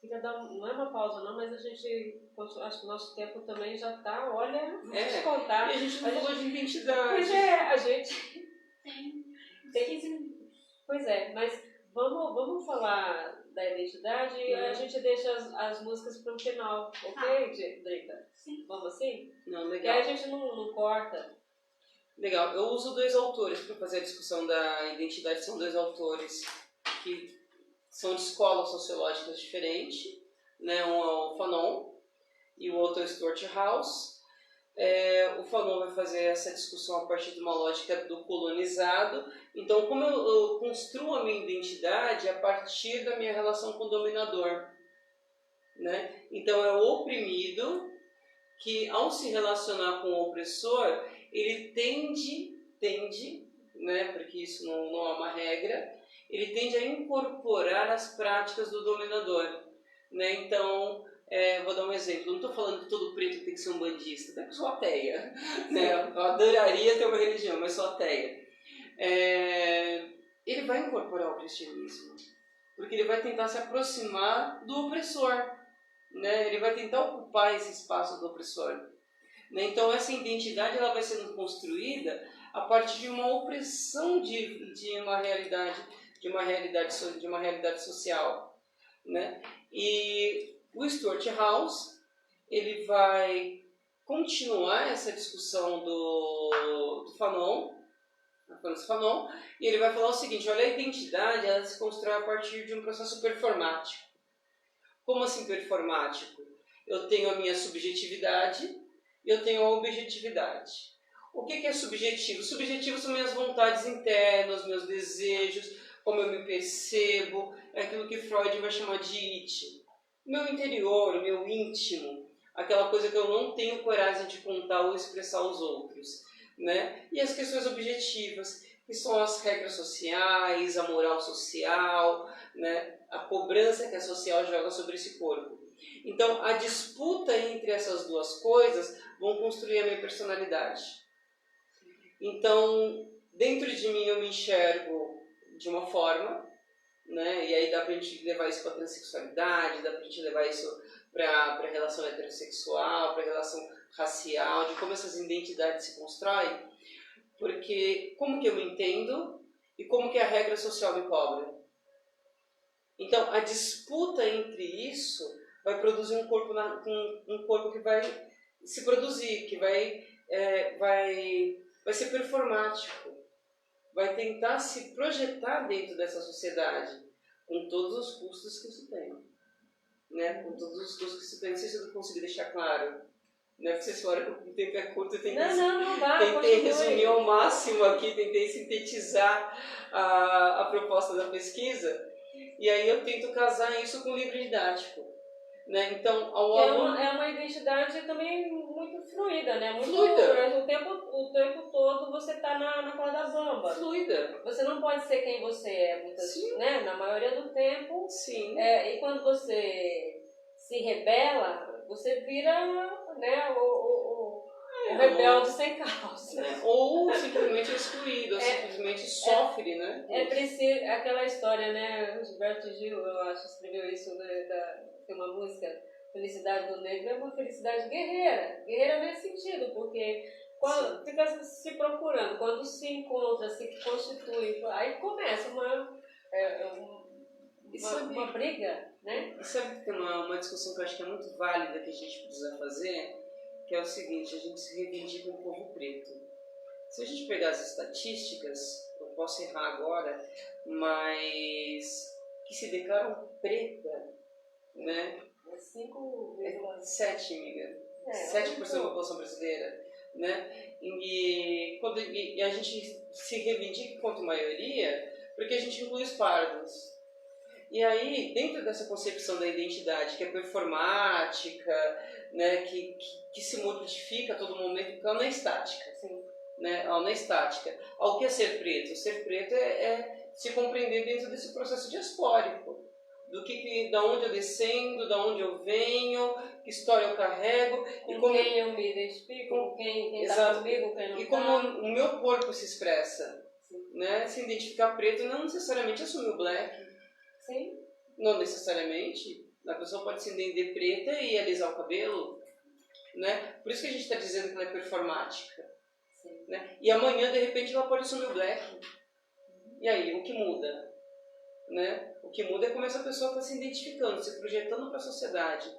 queria dar, não é uma pausa não, mas a gente, acho que o nosso tempo também já está, olha, vou te contar. E a gente não falou de identidade. Pois a gente... Tem 15 minutos. Pois mas vamos falar da identidade e a gente deixa as músicas para o final, ok, Drica? Sim. Vamos assim? Não, legal. Que aí a gente não corta. Legal. Eu uso 2 autores para fazer a discussão da identidade. São 2 autores que são de escolas sociológicas diferentes. Né? Um é o Fanon e o outro é o Stuart House. O Fanon vai fazer essa discussão a partir de uma lógica do colonizado. Então, como eu construo a minha identidade a partir da minha relação com o dominador. Né? Então, é o oprimido que, ao se relacionar com o opressor, ele tende, né, porque isso não é uma regra, ele tende a incorporar as práticas do dominador. Né? Então, vou dar um exemplo. Não estou falando que todo preto tem que ser um bandista, até porque eu sou ateia. Né? Eu adoraria ter uma religião, mas sou ateia. Ele vai incorporar o cristianismo, porque ele vai tentar se aproximar do opressor. Né? Ele vai tentar ocupar esse espaço do opressor. Né? Então, essa identidade ela vai sendo construída a partir de uma opressão de uma realidade social. Né? E o Stuart House ele vai continuar essa discussão do Fanon, e ele vai falar o seguinte: olha, a identidade ela se constrói a partir de um processo performático. Como assim performático? Eu tenho a minha subjetividade e eu tenho a objetividade. O que é subjetivo? Subjetivo são minhas vontades internas, meus desejos, como eu me percebo, é aquilo que Freud vai chamar de it. Meu interior, o meu íntimo, aquela coisa que eu não tenho coragem de contar ou expressar aos outros. Né? E as questões objetivas, que são as regras sociais, a moral social, né? A cobrança que a social joga sobre esse corpo. Então, a disputa entre essas 2 coisas vão construir a minha personalidade. Então, dentro de mim eu me enxergo de uma forma, né? E aí dá pra gente levar isso para a transexualidade, dá pra gente levar isso para a relação heterossexual, para a relação racial, de como essas identidades se constroem, porque como que eu me entendo e como que a regra social me cobra. Então, a disputa entre isso vai produzir um corpo que vai se produzir, que vai ser performático, vai tentar se projetar dentro dessa sociedade, com todos os custos que isso tem. Né? Com todos os custos que isso tem. Não sei se eu consegui deixar claro. Né? Porque vocês falaram que o tempo é curto, eu tentei resumir ao máximo aqui, tentei sintetizar a proposta da pesquisa, e aí eu tento casar isso com o livro didático. Né? Então, é uma identidade também muito fluida, né? Muito fluida. O tempo todo você está na corda bamba. Fluida. Você não pode ser quem você é, né? Na maioria do tempo. Sim. E quando você se rebela, você vira, né, o rebelde sem causa. Ou simplesmente excluído, ou simplesmente sofre, né? É preciso, aquela história, né? Gilberto Gil, eu acho, escreveu isso, né, tem uma música, Felicidade do Negro, é uma felicidade guerreira. Guerreira nesse sentido, porque quando fica se procurando, quando se encontra, se constitui, aí começa uma briga, né? E sabe que tem uma discussão que eu acho que é muito válida que a gente precisa fazer, que é o seguinte: a gente se reivindica um povo preto. Se a gente pegar as estatísticas, eu posso errar agora, mas que se declaram preta, né? 7, amiga. 7% da população brasileira. Né? E a gente se reivindica enquanto maioria porque a gente inclui os pardos. E aí, dentro dessa concepção da identidade que é performática, né, que se modifica a todo momento, ela não é estática. Sim. Né? Ela não é estática. O que é ser preto? Ser preto é se compreender dentro desse processo diaspórico. da onde eu descendo, da onde eu venho, que história eu carrego. Com quem eu me identifico, com quem está comigo, quem não está. E como o meu corpo se expressa. Né? Se identificar preto não necessariamente assumir o black. Sim. Não necessariamente. A pessoa pode se entender preta e alisar o cabelo. Né? Por isso que a gente está dizendo que ela é performática. Sim. Né? E amanhã, de repente, ela pode assumir o black. E aí, o que muda? Né? O que muda é como essa pessoa está se identificando, se projetando para a sociedade.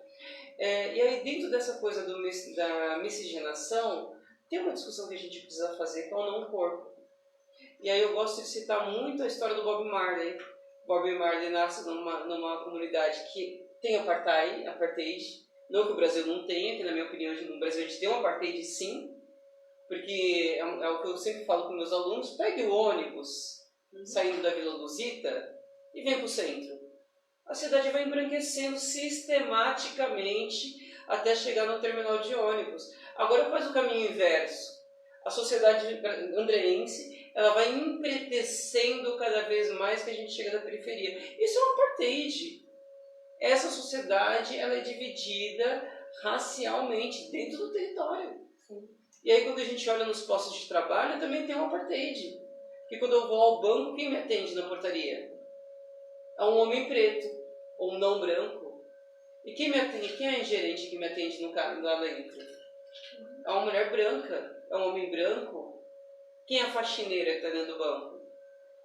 E aí, dentro dessa coisa da miscigenação, tem uma discussão que a gente precisa fazer, que é o não corpo. E aí eu gosto de citar muito a história do Bob Marley. Bob Marley nasce numa comunidade que tem apartheid. Não que o Brasil não tenha, que na minha opinião no Brasil a gente tem um apartheid sim, porque é o que eu sempre falo com meus alunos: pegue o ônibus saindo da Vila Luzita e vem para o centro. A cidade vai embranquecendo sistematicamente até chegar no terminal de ônibus. Agora faz o caminho inverso. A sociedade andreense ela vai empretecendo cada vez mais que a gente chega da periferia. Isso é um apartheid. Essa sociedade ela é dividida racialmente dentro do território. Sim. E aí quando a gente olha nos postos de trabalho, também tem um apartheid. Porque quando eu vou ao banco, quem me atende na portaria? É um homem preto, ou um não branco. E quem me atende? Quem é a gerente que me atende lá dentro? É uma mulher branca, é um homem branco. Quem é a faxineira que está dentro do banco?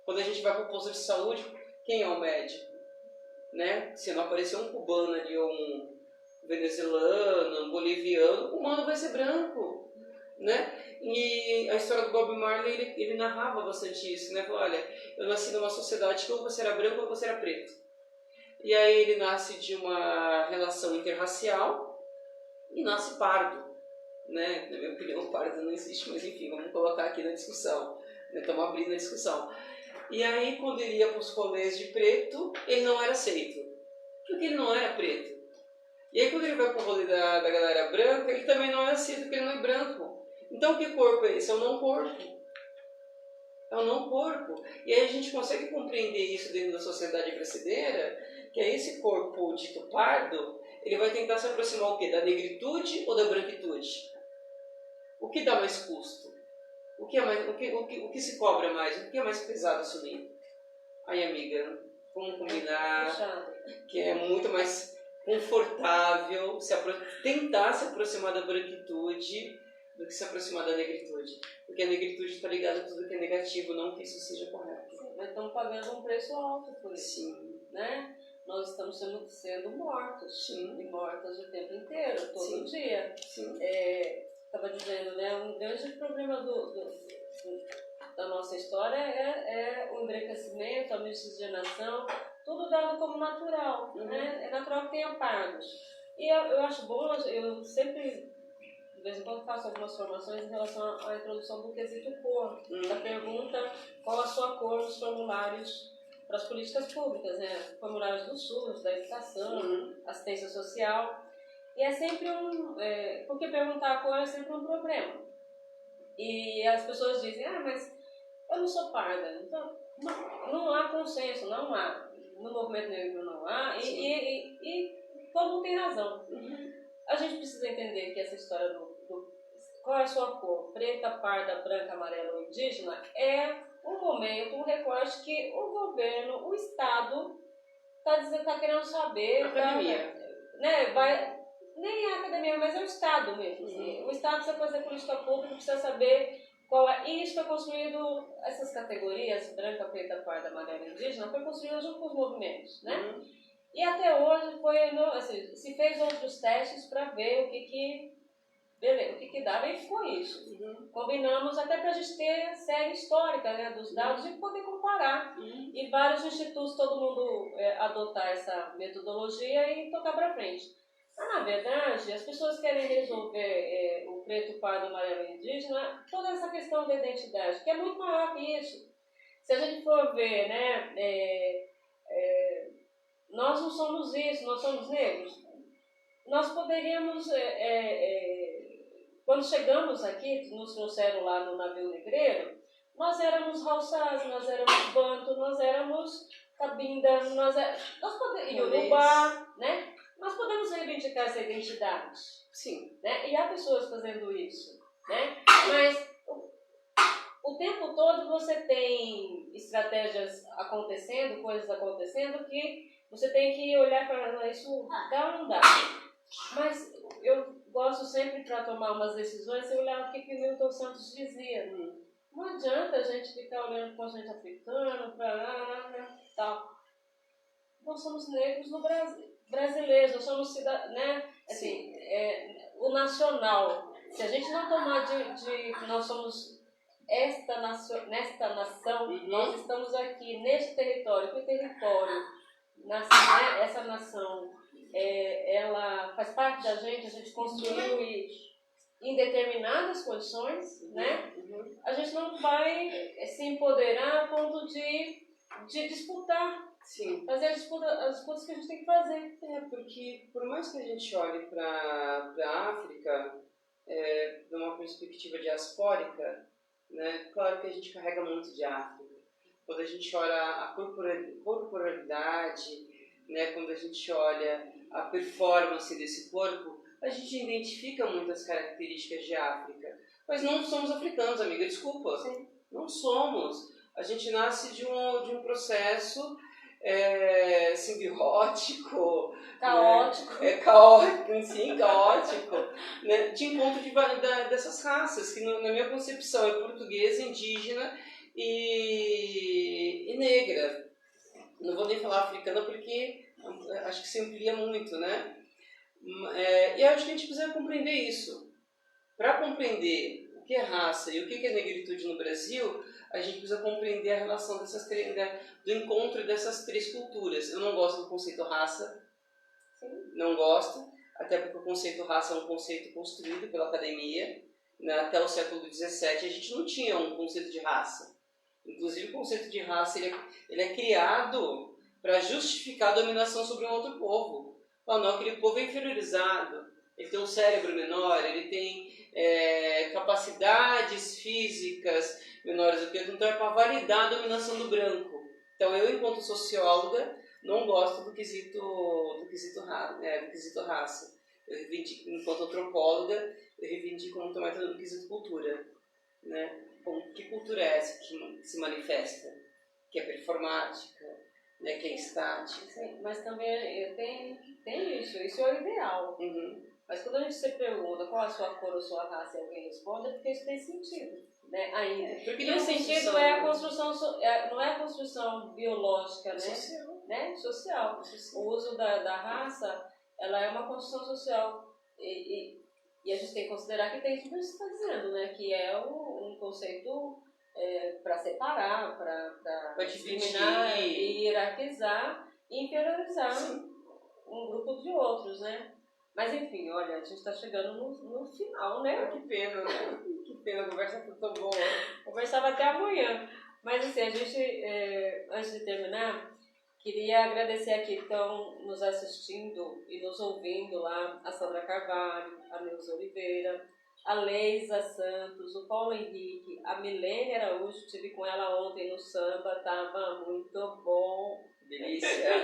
Quando a gente vai para o posto de saúde, quem é o médico? Né? Se não aparecer um cubano ali, ou um venezuelano, um boliviano, o humano vai ser branco. Né? E a história do Bob Marley, ele narrava bastante isso. Né? Falou, olha, eu nasci numa sociedade que ou você era branco ou você era preto. E aí ele nasce de uma relação interracial e nasce pardo. Né? Na minha opinião, o pardo não existe, mas enfim, vamos colocar aqui na discussão. Estamos abrindo a discussão. E aí, quando ele ia para os rolês de preto, ele não era aceito. Porque ele não era preto. E aí, quando ele vai para o rolê da galera branca, ele também não é aceito, porque ele não é branco. Então, que corpo é esse? É o não corpo. É o não corpo. E aí a gente consegue compreender isso dentro da sociedade brasileira, que é esse corpo dito pardo, ele vai tentar se aproximar o quê? Da negritude ou da branquitude? O que dá mais custo? O que se cobra mais? O que é mais pesado assumir? Aí, amiga, vamos combinar que é muito mais confortável tentar se aproximar da branquitude do que se aproximar da negritude. Porque a negritude está ligada a tudo que é negativo, não que isso seja correto. Sim, nós estamos pagando um preço alto por isso. Sim. Né? Nós estamos sendo mortos. Sim. E mortas o tempo inteiro, todo Sim. dia. Sim. Estava dizendo, né? Um grande problema da nossa história é o embranquecimento, a miscigenação, tudo dado como natural. Né? É natural que tenha pardos. E eu acho bom, eu sempre, de vez em quando, faço algumas formações em relação à introdução do quesito cor, da pergunta qual a sua cor nos formulários para as políticas públicas, né? Formulários do SUS, da educação, assistência social. E é sempre porque perguntar a cor é sempre um problema. E as pessoas dizem, mas eu não sou parda. Então, não há consenso, não há. No movimento negro não há. E todo mundo tem razão. A gente precisa entender que essa história qual é a sua cor, preta, parda, branca, amarela ou indígena, é um momento, um recorte que o governo, o Estado, está querendo saber. Academia. Nem a academia, mas é o Estado mesmo. Assim. O Estado precisa fazer política pública, precisa saber qual é. E isso foi construído, essas categorias, branca, preta, parda, amarela e indígena, foi construído junto com os movimentos. Né? E até hoje se fez outros testes para ver o que dava e ficou isso. Combinamos até para a gente ter série histórica, né, dos dados e poder comparar. E vários institutos, todo mundo adotar essa metodologia e tocar para frente. Mas, na verdade, as pessoas querem resolver o preto, pardo, amarelo e indígena, toda essa questão da identidade, que é muito maior que isso. Se a gente for ver, né, nós não somos isso, nós somos negros. Nós poderíamos, quando chegamos aqui, nos trouxeram lá no navio negreiro, nós éramos Hausás, nós éramos Banto, nós éramos Cabinda, nós podemos, Iorubá, né? Nós podemos reivindicar essa identidade. Sim. Né? E há pessoas fazendo isso, né? Mas o tempo todo você tem estratégias acontecendo, coisas acontecendo, que você tem que olhar para isso, dá ou não dá. Mas eu gosto sempre, para tomar umas decisões, você olhar o que Milton Santos dizia. Não adianta a gente ficar olhando para o gente africano, para lá, tal. Nós somos negros no Brasil, brasileiros, nós somos né? Assim, o nacional. Se a gente não tomar de nós somos nesta nação, nós estamos aqui, neste território, que território, essa nação, ela faz parte da gente, a gente construiu em determinadas condições, né? A gente não vai se empoderar a ponto de disputar. Sim. Fazer as disputas que a gente tem que fazer. Porque por mais que a gente olhe para a África de uma perspectiva diaspórica, né, claro que a gente carrega muito de África. Quando a gente olha a corporalidade, né, quando a gente olha a performance desse corpo, a gente identifica muitas características de África. Mas não somos africanos, amiga, desculpa. Sim. Não somos. A gente nasce de um processo simbiótico, caótico, né? Caótico, sim, caótico, né? De encontro dessas raças, que na minha concepção é portuguesa, indígena e negra. Não vou nem falar africana porque acho que se amplia muito, né? E eu acho que a gente precisa compreender isso. Para compreender o que é raça e o que é negritude no Brasil, a gente precisa compreender a relação do encontro dessas três culturas. Eu não gosto do conceito raça, não gosto, até porque o conceito raça é um conceito construído pela academia. Né? Até o século XVII a gente não tinha um conceito de raça. Inclusive o conceito de raça ele é criado para justificar a dominação sobre um outro povo. Não, aquele povo é inferiorizado, ele tem um cérebro menor, ele tem capacidades físicas menores do que outro, então é para validar a dominação do branco. Então eu, enquanto socióloga, não gosto do quesito raça. Eu reivindico, enquanto antropóloga, eu reivindico muito mais do quesito cultura. Né? Bom, que cultura é essa que se manifesta? Que é performática, né? Que é estática? Sim, mas também tem isso é o ideal. Mas quando a gente se pergunta qual a sua cor ou sua raça e alguém responde, é porque isso tem sentido, né? Ainda. E o sentido não é a construção, não é a construção biológica, né? Social. O uso da raça, ela é uma construção social. E a gente tem que considerar que tem tudo isso que você está dizendo, né? Que é um conceito para separar, para discriminar, hierarquizar e inferiorizar um grupo de outros, né? Mas enfim, olha, a gente está chegando no final, né? Que pena, né? Que pena, a conversa foi tão boa. Conversava até amanhã. Mas assim, a gente, antes de terminar, queria agradecer aqui que estão nos assistindo e nos ouvindo lá, a Sandra Carvalho, a Neuza Oliveira, a Leisa Santos, o Paulo Henrique, a Milene Araújo, estive com ela ontem no samba, estava muito bom. Delícia!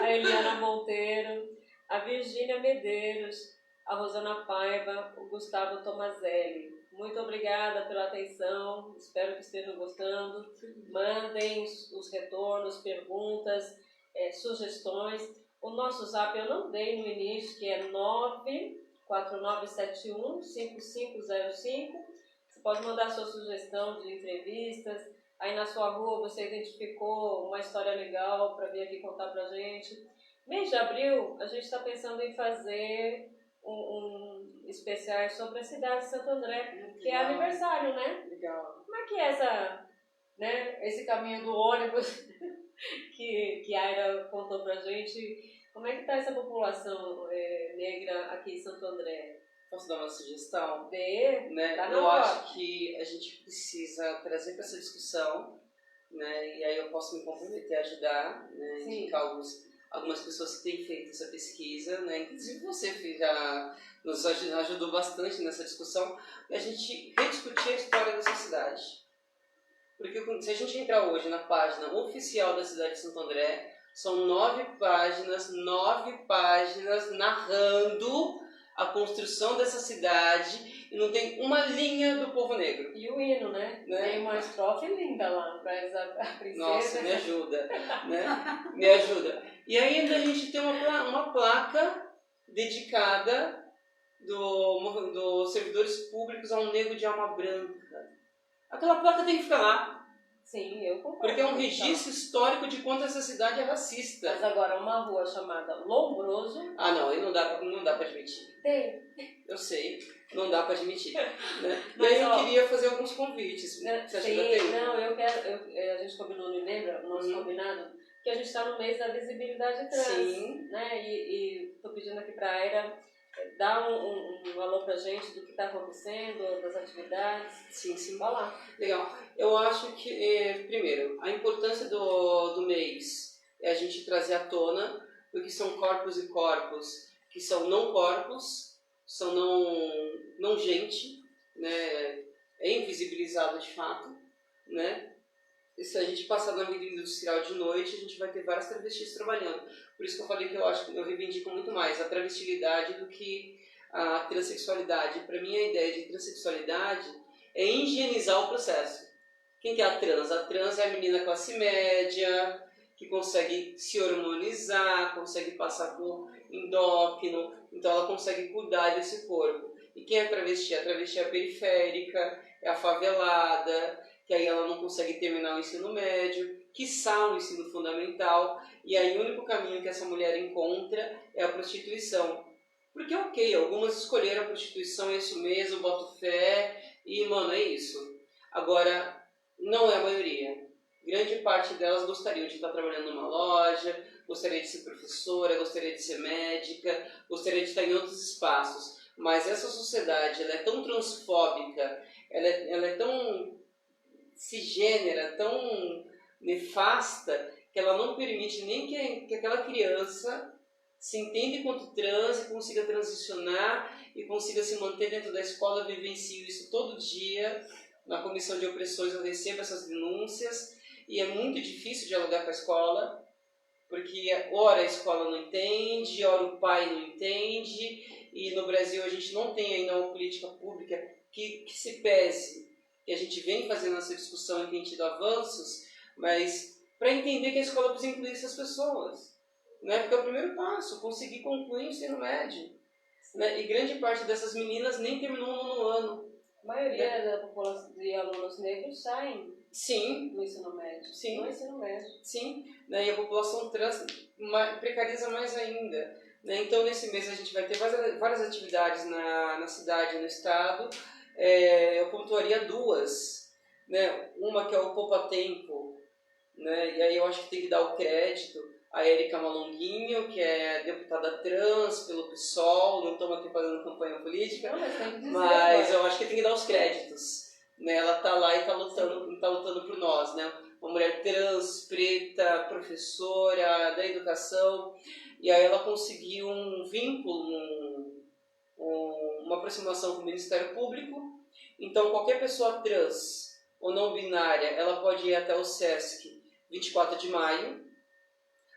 A Eliana Monteiro, a Virgínia Medeiros, a Rosana Paiva, o Gustavo Tomazelli. Muito obrigada pela atenção, espero que estejam gostando. Mandem os retornos, perguntas, sugestões. O nosso zap eu não dei no início, que é 94971-5505. Você pode mandar sua sugestão de entrevistas. Aí na sua rua você identificou uma história legal para vir aqui contar pra gente. Mês de abril, a gente está pensando em fazer um especial sobre a cidade de Santo André, que é aniversário, né? Legal. Como é que é esse caminho do ônibus que a Aira contou pra gente? Como é que está essa população negra aqui em Santo André? Posso dar uma sugestão? Né? Tá Eu acho que a gente precisa trazer para essa discussão, né? E aí eu posso me comprometer a ajudar, né? Indicar algumas pessoas que têm feito essa pesquisa, né? Inclusive você já nos ajudou bastante nessa discussão, e a gente rediscutir a história dessa cidade. Porque se a gente entrar hoje na página oficial da cidade de Santo André, são 9 páginas narrando a construção dessa cidade e não tem uma linha do povo negro. E o hino, né? Tem uma estrofe linda lá para a princesa. Nossa, me ajuda, né? Me ajuda. E ainda a gente tem uma placa dedicada dos servidores públicos ao negro de alma branca. Aquela placa tem que ficar lá. Sim, eu concordo. Porque é um registro histórico de quanto essa cidade é racista. Mas agora, uma rua chamada Lombroso... Ah, não, aí não dá pra admitir. Tem. Eu sei, não dá pra admitir. Né? Mas, e aí eu queria fazer alguns convites. Você acha que dá tempo? Não, eu quero... a gente combinou, não lembra? O nosso combinado? Que a gente está no mês da visibilidade trans. Sim. Né? E tô pedindo aqui pra Aira dar um alô pra gente do que está acontecendo, das atividades. Sim, sim. Vai lá. Legal. Eu acho que, primeiro, a importância do mês é a gente trazer à tona, porque são corpos e corpos que são não corpos, são não gente, né? É invisibilizado de fato, né? E se a gente passar na vida industrial de noite, a gente vai ter várias travestis trabalhando. Por isso que eu falei que eu acho que eu reivindico muito mais a travestilidade do que a transexualidade. Para mim, a ideia de transexualidade é higienizar o processo. Quem que é a trans? A trans é a menina classe média, que consegue se hormonizar, consegue passar por endócrino, então ela consegue cuidar desse corpo. E quem é a travesti? A travesti é a periférica, é a favelada, que aí ela não consegue terminar o ensino médio, quiçá o ensino fundamental, e aí o único caminho que essa mulher encontra é a prostituição. Porque, ok, algumas escolheram a prostituição, é isso mesmo, boto fé, e, mano, é isso. Agora, não é a maioria. Grande parte delas gostariam de estar trabalhando numa loja, gostaria de ser professora, gostaria de ser médica, gostaria de estar em outros espaços. Mas essa sociedade, ela é tão transfóbica, ela é tão cisgênera, tão nefasta, que ela não permite nem que aquela criança se entenda enquanto trans e consiga transicionar e consiga se manter dentro da escola. Eu vivencio isso todo dia. Na comissão de opressões eu recebo essas denúncias e é muito difícil dialogar com a escola, porque ora a escola não entende, ora o pai não entende, e no Brasil a gente não tem ainda uma política pública que se pese, que a gente vem fazendo essa discussão e tem tido avanços, mas para entender que a escola precisa incluir essas pessoas, né? Porque é o primeiro passo, conseguir concluir o ensino médio, né? E grande parte dessas meninas nem terminou o nono ano. A maioria da população de alunos negros saem do ensino médio. Sim. No ensino médio. Sim, né? E a população trans precariza mais ainda. Né? Então, nesse mês a gente vai ter várias atividades na cidade, no estado. Eu pontuaria 2. Né? Uma que é o Poupa Tempo, né? E aí eu acho que tem que dar o crédito a Érica Malonguinho, que é deputada trans pelo PSOL, não estamos aqui fazendo campanha política, não, mas eu acho que tem que dar os créditos. Né? Ela está lá e está lutando por nós. Né? Uma mulher trans, preta, professora da educação, e aí ela conseguiu um vínculo, uma aproximação com o Ministério Público. Então qualquer pessoa trans ou não binária, ela pode ir até o SESC 24 de maio,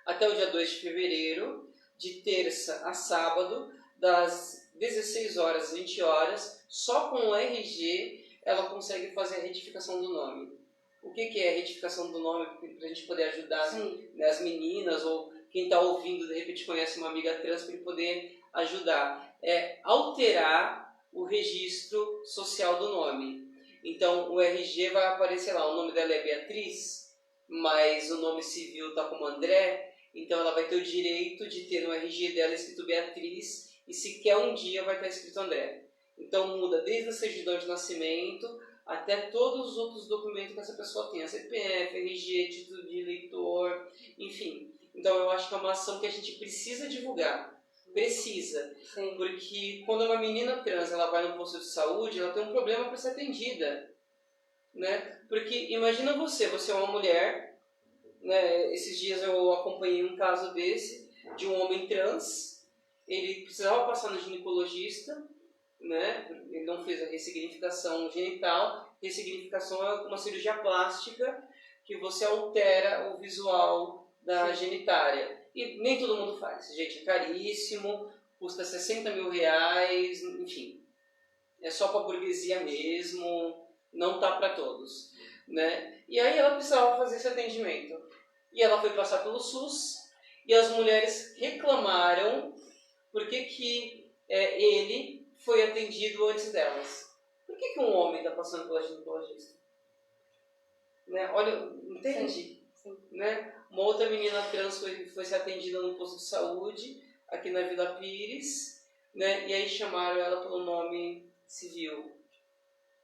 até o dia 2 de fevereiro, de terça a sábado, das 16 horas às 20 horas, só com o RG ela consegue fazer a retificação do nome. O que é a retificação do nome? Para a gente poder ajudar, né, as meninas, ou quem está ouvindo, de repente conhece uma amiga trans, para ele poder ajudar. É alterar o registro social do nome. Então, o RG vai aparecer lá, o nome dela é Beatriz, mas o nome civil está como André, então ela vai ter o direito de ter no RG dela escrito Beatriz, e sequer um dia vai estar escrito André. Então muda desde a certidão de nascimento até todos os outros documentos que essa pessoa tem, a CPF, RG, título de eleitor, enfim. Então eu acho que é uma ação que a gente precisa divulgar. Precisa. Sim. Porque quando uma menina trans ela vai no posto de saúde, ela tem um problema para ser atendida. Né? Porque imagina você é uma mulher, né? Esses dias eu acompanhei um caso desse, de um homem trans, ele precisava passar no ginecologista, né? Ele não fez a ressignificação genital. Ressignificação é uma cirurgia plástica que você altera o visual da genitália. E nem todo mundo faz. Gente, é caríssimo, custa 60 mil reais, enfim. É só para a burguesia mesmo, não tá para todos, né? E aí ela precisava fazer esse atendimento. E ela foi passar pelo SUS e as mulheres reclamaram porque ele foi atendido antes delas. Por que um homem está passando pela ginecologista? Né? Olha, entende? Sim. Né? Uma outra menina trans foi ser atendida no posto de saúde, aqui na Vila Pires, né? E aí chamaram ela pelo nome civil.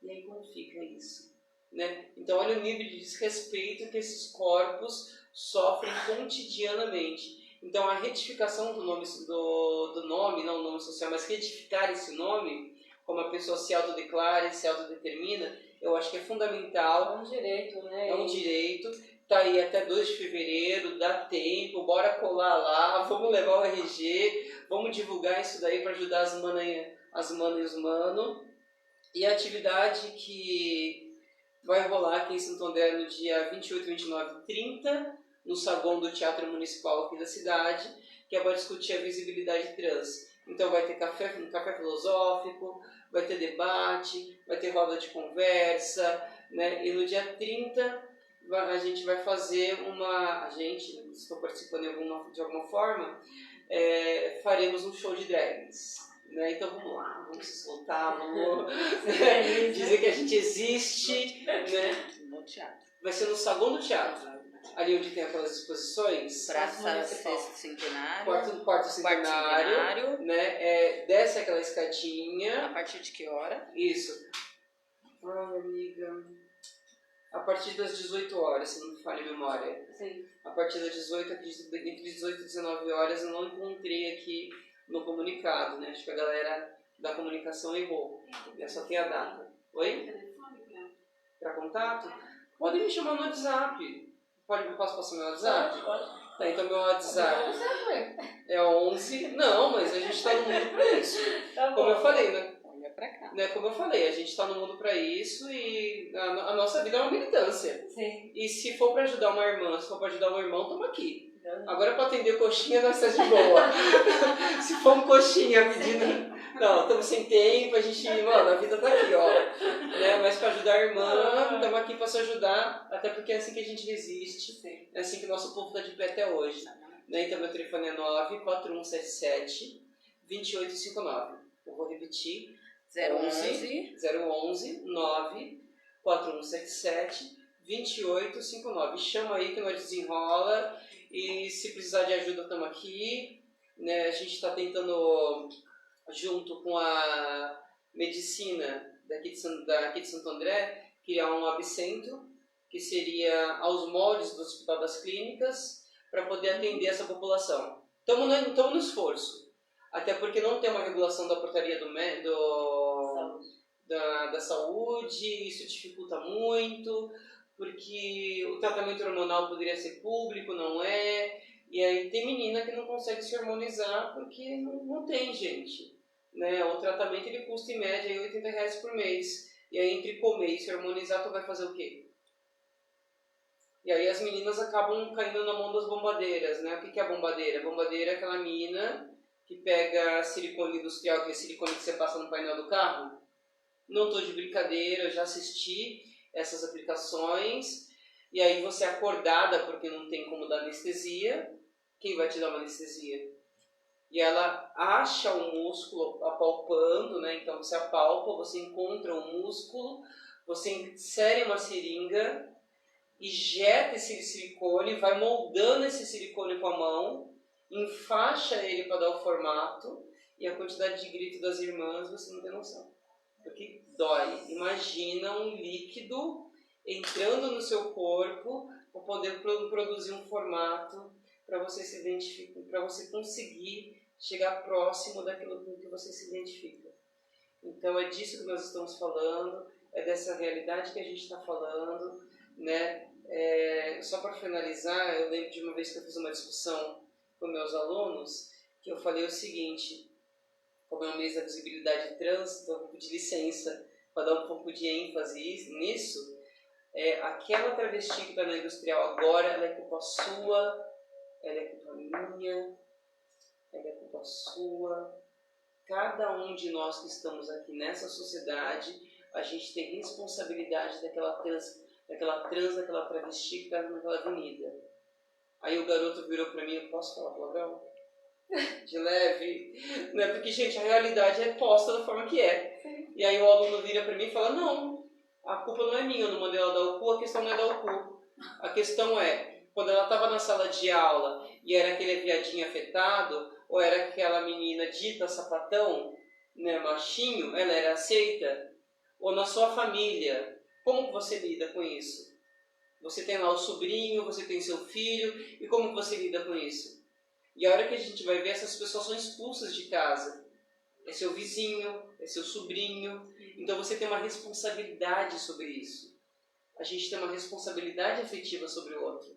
E aí como fica isso? Né? Então olha o nível de desrespeito que esses corpos sofrem cotidianamente. Então a retificação do nome, não o nome social, mas retificar esse nome, como a pessoa se autodeclara, se autodetermina, eu acho que é fundamental. É um direito, né? É um direito. Tá aí até 2 de fevereiro, dá tempo, bora colar lá, vamos levar o RG, vamos divulgar isso daí para ajudar as manas e os manos. E a atividade que vai rolar aqui em Santo André no dia 28, 29 e 30, no saguão do Teatro Municipal aqui da cidade, que é para discutir a visibilidade trans. Então vai ter um café filosófico, vai ter debate, vai ter roda de conversa, né? E no dia 30 a gente vai fazer estou participando de alguma forma, faremos um show de drags. Né? Então vamos lá, vamos se soltar, vamos dizer que a gente existe, né? No teatro. Vai ser no saguão do teatro, ali onde tem aquelas exposições. Praça Sexto Centenário. Quarto centenário, né? Desce aquela escadinha. A partir de que hora? Isso. Ai, amiga. A partir das 18 horas, se não me falha a memória. Sim. A partir das 18, entre 18 e 19 horas, eu não encontrei aqui no comunicado, né? Acho que a galera da comunicação errou. Só tem a data. Oi? Para contato? Podem me chamar no WhatsApp. Posso passar meu WhatsApp? Pode. Tá, então meu WhatsApp é 11. Não, mas a gente está no mundo para isso. Tá Como eu falei, né? Olha pra cá. Como eu falei, a gente está no mundo para isso e a nossa vida é uma militância. Sim. E se for para ajudar uma irmã, se for para ajudar um irmão, estamos aqui. Agora para atender coxinha nós estamos de boa. Se for um coxinha pedindo... Não, estamos sem tempo, a gente... Mano, a vida tá aqui, ó. Né? Mas para ajudar a irmã, estamos aqui para se ajudar, até porque é assim que a gente resiste. Sim. É assim que o nosso povo está de pé até hoje. Né? Então meu telefone é 94177-2859. Eu vou repetir. 011 94177-2859. Chama aí que nós desenrola. E se precisar de ajuda, estamos aqui. Né? A gente está tentando, junto com a medicina daqui de Santo André, criar um abcentro, que seria aos moldes do Hospital das Clínicas, para poder atender essa população. Estamos no esforço. Até porque não tem uma regulação da portaria da saúde, isso dificulta muito. Porque o tratamento hormonal poderia ser público, não é, e aí tem menina que não consegue se hormonizar porque não tem, gente. Né? O tratamento ele custa em média R$80 por mês, e aí entre comer e se hormonizar, tu vai fazer o quê? E aí as meninas acabam caindo na mão das bombadeiras, né? O que é a bombadeira? A bombadeira é aquela menina que pega silicone industrial, que é silicone que você passa no painel do carro. Não estou de brincadeira, eu já assisti essas aplicações, e aí você é acordada porque não tem como dar anestesia. Quem vai te dar uma anestesia? E ela acha o músculo apalpando, né? Então você apalpa, você encontra o músculo, você insere uma seringa, injeta esse silicone, vai moldando esse silicone com a mão, enfaixa ele para dar o formato, e a quantidade de grito das irmãs você não tem noção. Porque dói. Imagina um líquido entrando no seu corpo para poder produzir um formato para você se identificar, para você conseguir chegar próximo daquilo com que você se identifica. Então é disso que nós estamos falando, é dessa realidade que a gente está falando, né? Só para finalizar, eu lembro de uma vez que eu fiz uma discussão com meus alunos, que eu falei o seguinte: como é o mês da visibilidade trans, então eu vou pedir licença para dar um pouco de ênfase nisso. Aquela travesti que está na industrial agora, ela é culpa sua, ela é culpa minha, ela é culpa sua. Cada um de nós que estamos aqui nessa sociedade, a gente tem responsabilidade daquela travesti que está naquela avenida. Aí o garoto virou para mim, eu posso falar palavrão? De leve, né? Porque, gente, a realidade é posta da forma que é. Sim. E aí o aluno vira para mim e fala, não, a culpa não é minha, eu não mandei ela dar o cu, a questão não é dar o cu. A questão é, quando ela estava na sala de aula e era aquele viadinho afetado, ou era aquela menina dita sapatão, né, machinho, ela era aceita? Ou na sua família, como que você lida com isso? Você tem lá o sobrinho, você tem seu filho, e como que você lida com isso? E a hora que a gente vai ver, essas pessoas são expulsas de casa. É seu vizinho, é seu sobrinho. Então você tem uma responsabilidade sobre isso. A gente tem uma responsabilidade afetiva sobre o outro.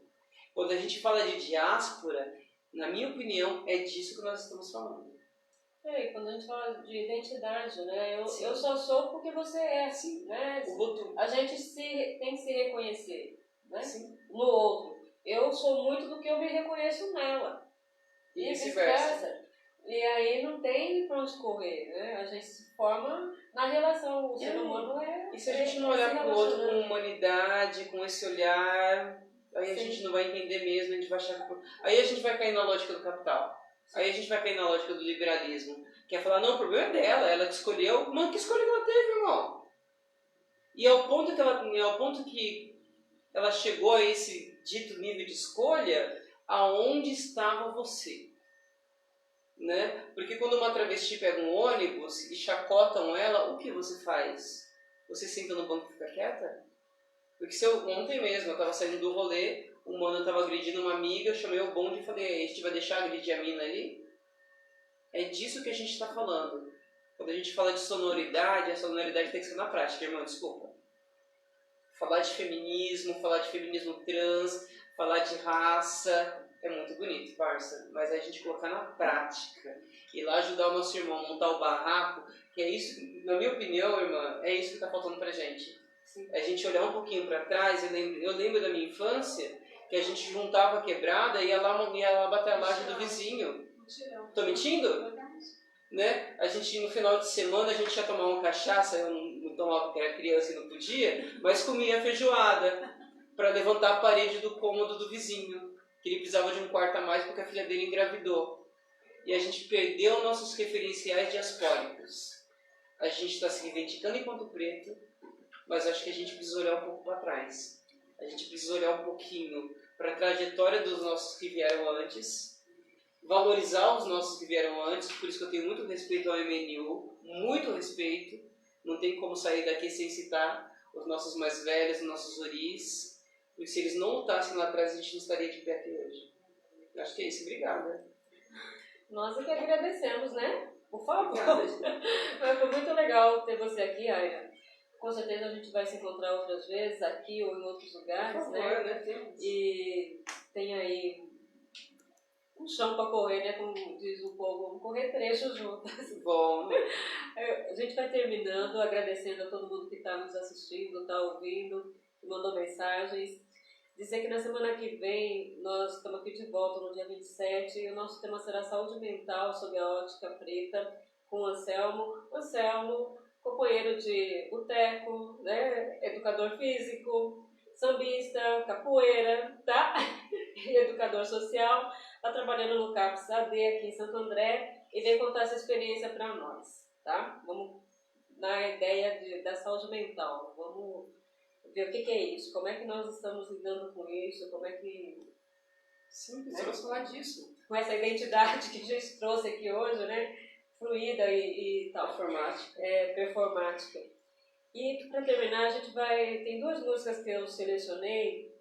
Quando a gente fala de diáspora, na minha opinião, é disso que nós estamos falando. E quando a gente fala de identidade, né? Eu só sou porque você é, Sim. né? O voto. A gente tem que se reconhecer, né? Sim. No outro. Eu sou muito do que eu me reconheço nela. E vice-versa. E aí não tem pra onde correr, né? A gente se forma na relação. O ser humano é... E se a gente não olhar para o outro com humanidade, com esse olhar, aí a gente não vai entender mesmo, a gente vai achar que... Aí a gente vai cair na lógica do capital. Aí a gente vai cair na lógica do liberalismo. Que é falar, não, o problema é dela, ela que escolheu. Mano, que escolha que ela teve, irmão? E ao ponto que ela chegou a esse dito nível de escolha, aonde estava você? Né? Porque quando uma travesti pega um ônibus e chacotam ela, o que você faz? Você senta no banco e fica quieta? Porque ontem mesmo, eu estava saindo do rolê, o mano estava agredindo uma amiga, eu chamei o bonde e falei, a gente vai deixar agredir a mina ali? É disso que a gente está falando. Quando a gente fala de sonoridade, a sonoridade tem que ser na prática, irmão, desculpa. Falar de feminismo trans, falar de raça, é muito bonito, parça. Mas a gente colocar na prática, ir lá ajudar o nosso irmão a montar o barraco, que é isso, na minha opinião, irmã, é isso que está faltando pra gente. Sim. A gente olhar um pouquinho para trás, eu lembro da minha infância, que a gente juntava a quebrada e ia lá bater a laje do vizinho. Tô mentindo? Né? A gente, no final de semana, a gente ia tomar uma cachaça, eu não tomava porque era criança e não podia, mas comia feijoada para levantar a parede do cômodo do vizinho, que ele precisava de um quarto a mais porque a filha dele engravidou. E a gente perdeu nossos referenciais diaspóricos. A gente está se reivindicando enquanto preto, mas acho que a gente precisa olhar um pouco para trás. A gente precisa olhar um pouquinho para a trajetória dos nossos que vieram antes, valorizar os nossos que vieram antes, por isso que eu tenho muito respeito ao MNU, muito respeito, não tem como sair daqui sem citar os nossos mais velhos, os nossos oris, porque se eles não lutassem lá atrás, a gente não estaria de pé aqui hoje. Acho que é isso, obrigado. Né? Nós é que agradecemos, né? Por favor. Foi muito legal ter você aqui, Aira. Com certeza a gente vai se encontrar outras vezes, aqui ou em outros lugares, por favor, né? E tem aí um chão para correr, né? Como diz o povo, vamos correr trechos juntas. Bom. A gente vai terminando, agradecendo a todo mundo que está nos assistindo, está ouvindo, que mandou mensagens. Dizer que na semana que vem nós estamos aqui de volta no dia 27 e o nosso tema será saúde mental sob a ótica preta com o Anselmo. Anselmo, companheiro de boteco, né? Educador físico, sambista, capoeira, tá? E educador social. Está trabalhando no CAPS AD aqui em Santo André e vem contar essa experiência para nós, tá? Vamos na ideia da saúde mental, vamos ver o que é isso, como é que nós estamos lidando com isso, como é que... Sim, precisamos falar disso. Com essa identidade que a gente trouxe aqui hoje, né? Fluida e tal. Performática. Performática. E para terminar, a gente tem duas músicas que eu selecionei,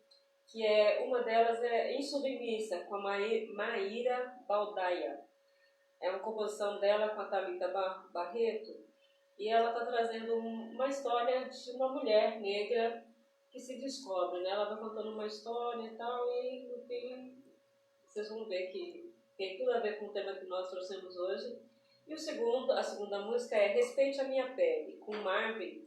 que uma delas é Insubmissa, com a Maíra Baldaia. É uma composição dela com a Thalita Barreto, e ela está trazendo uma história de uma mulher negra que se descobre, né? Ela vai contando uma história e tal, e no fim vocês vão ver que tem tudo a ver com o tema que nós trouxemos hoje. E a segunda música é Respeite a Minha Pele, com Marvin.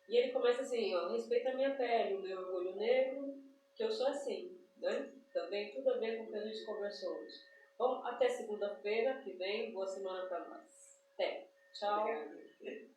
E ele começa assim, ó, respeita a minha pele, o meu orgulho negro, que eu sou assim, né? Também tudo a ver com o que a gente conversou hoje. Bom, até segunda-feira que vem, boa semana para nós. Até. Tchau. Obrigada.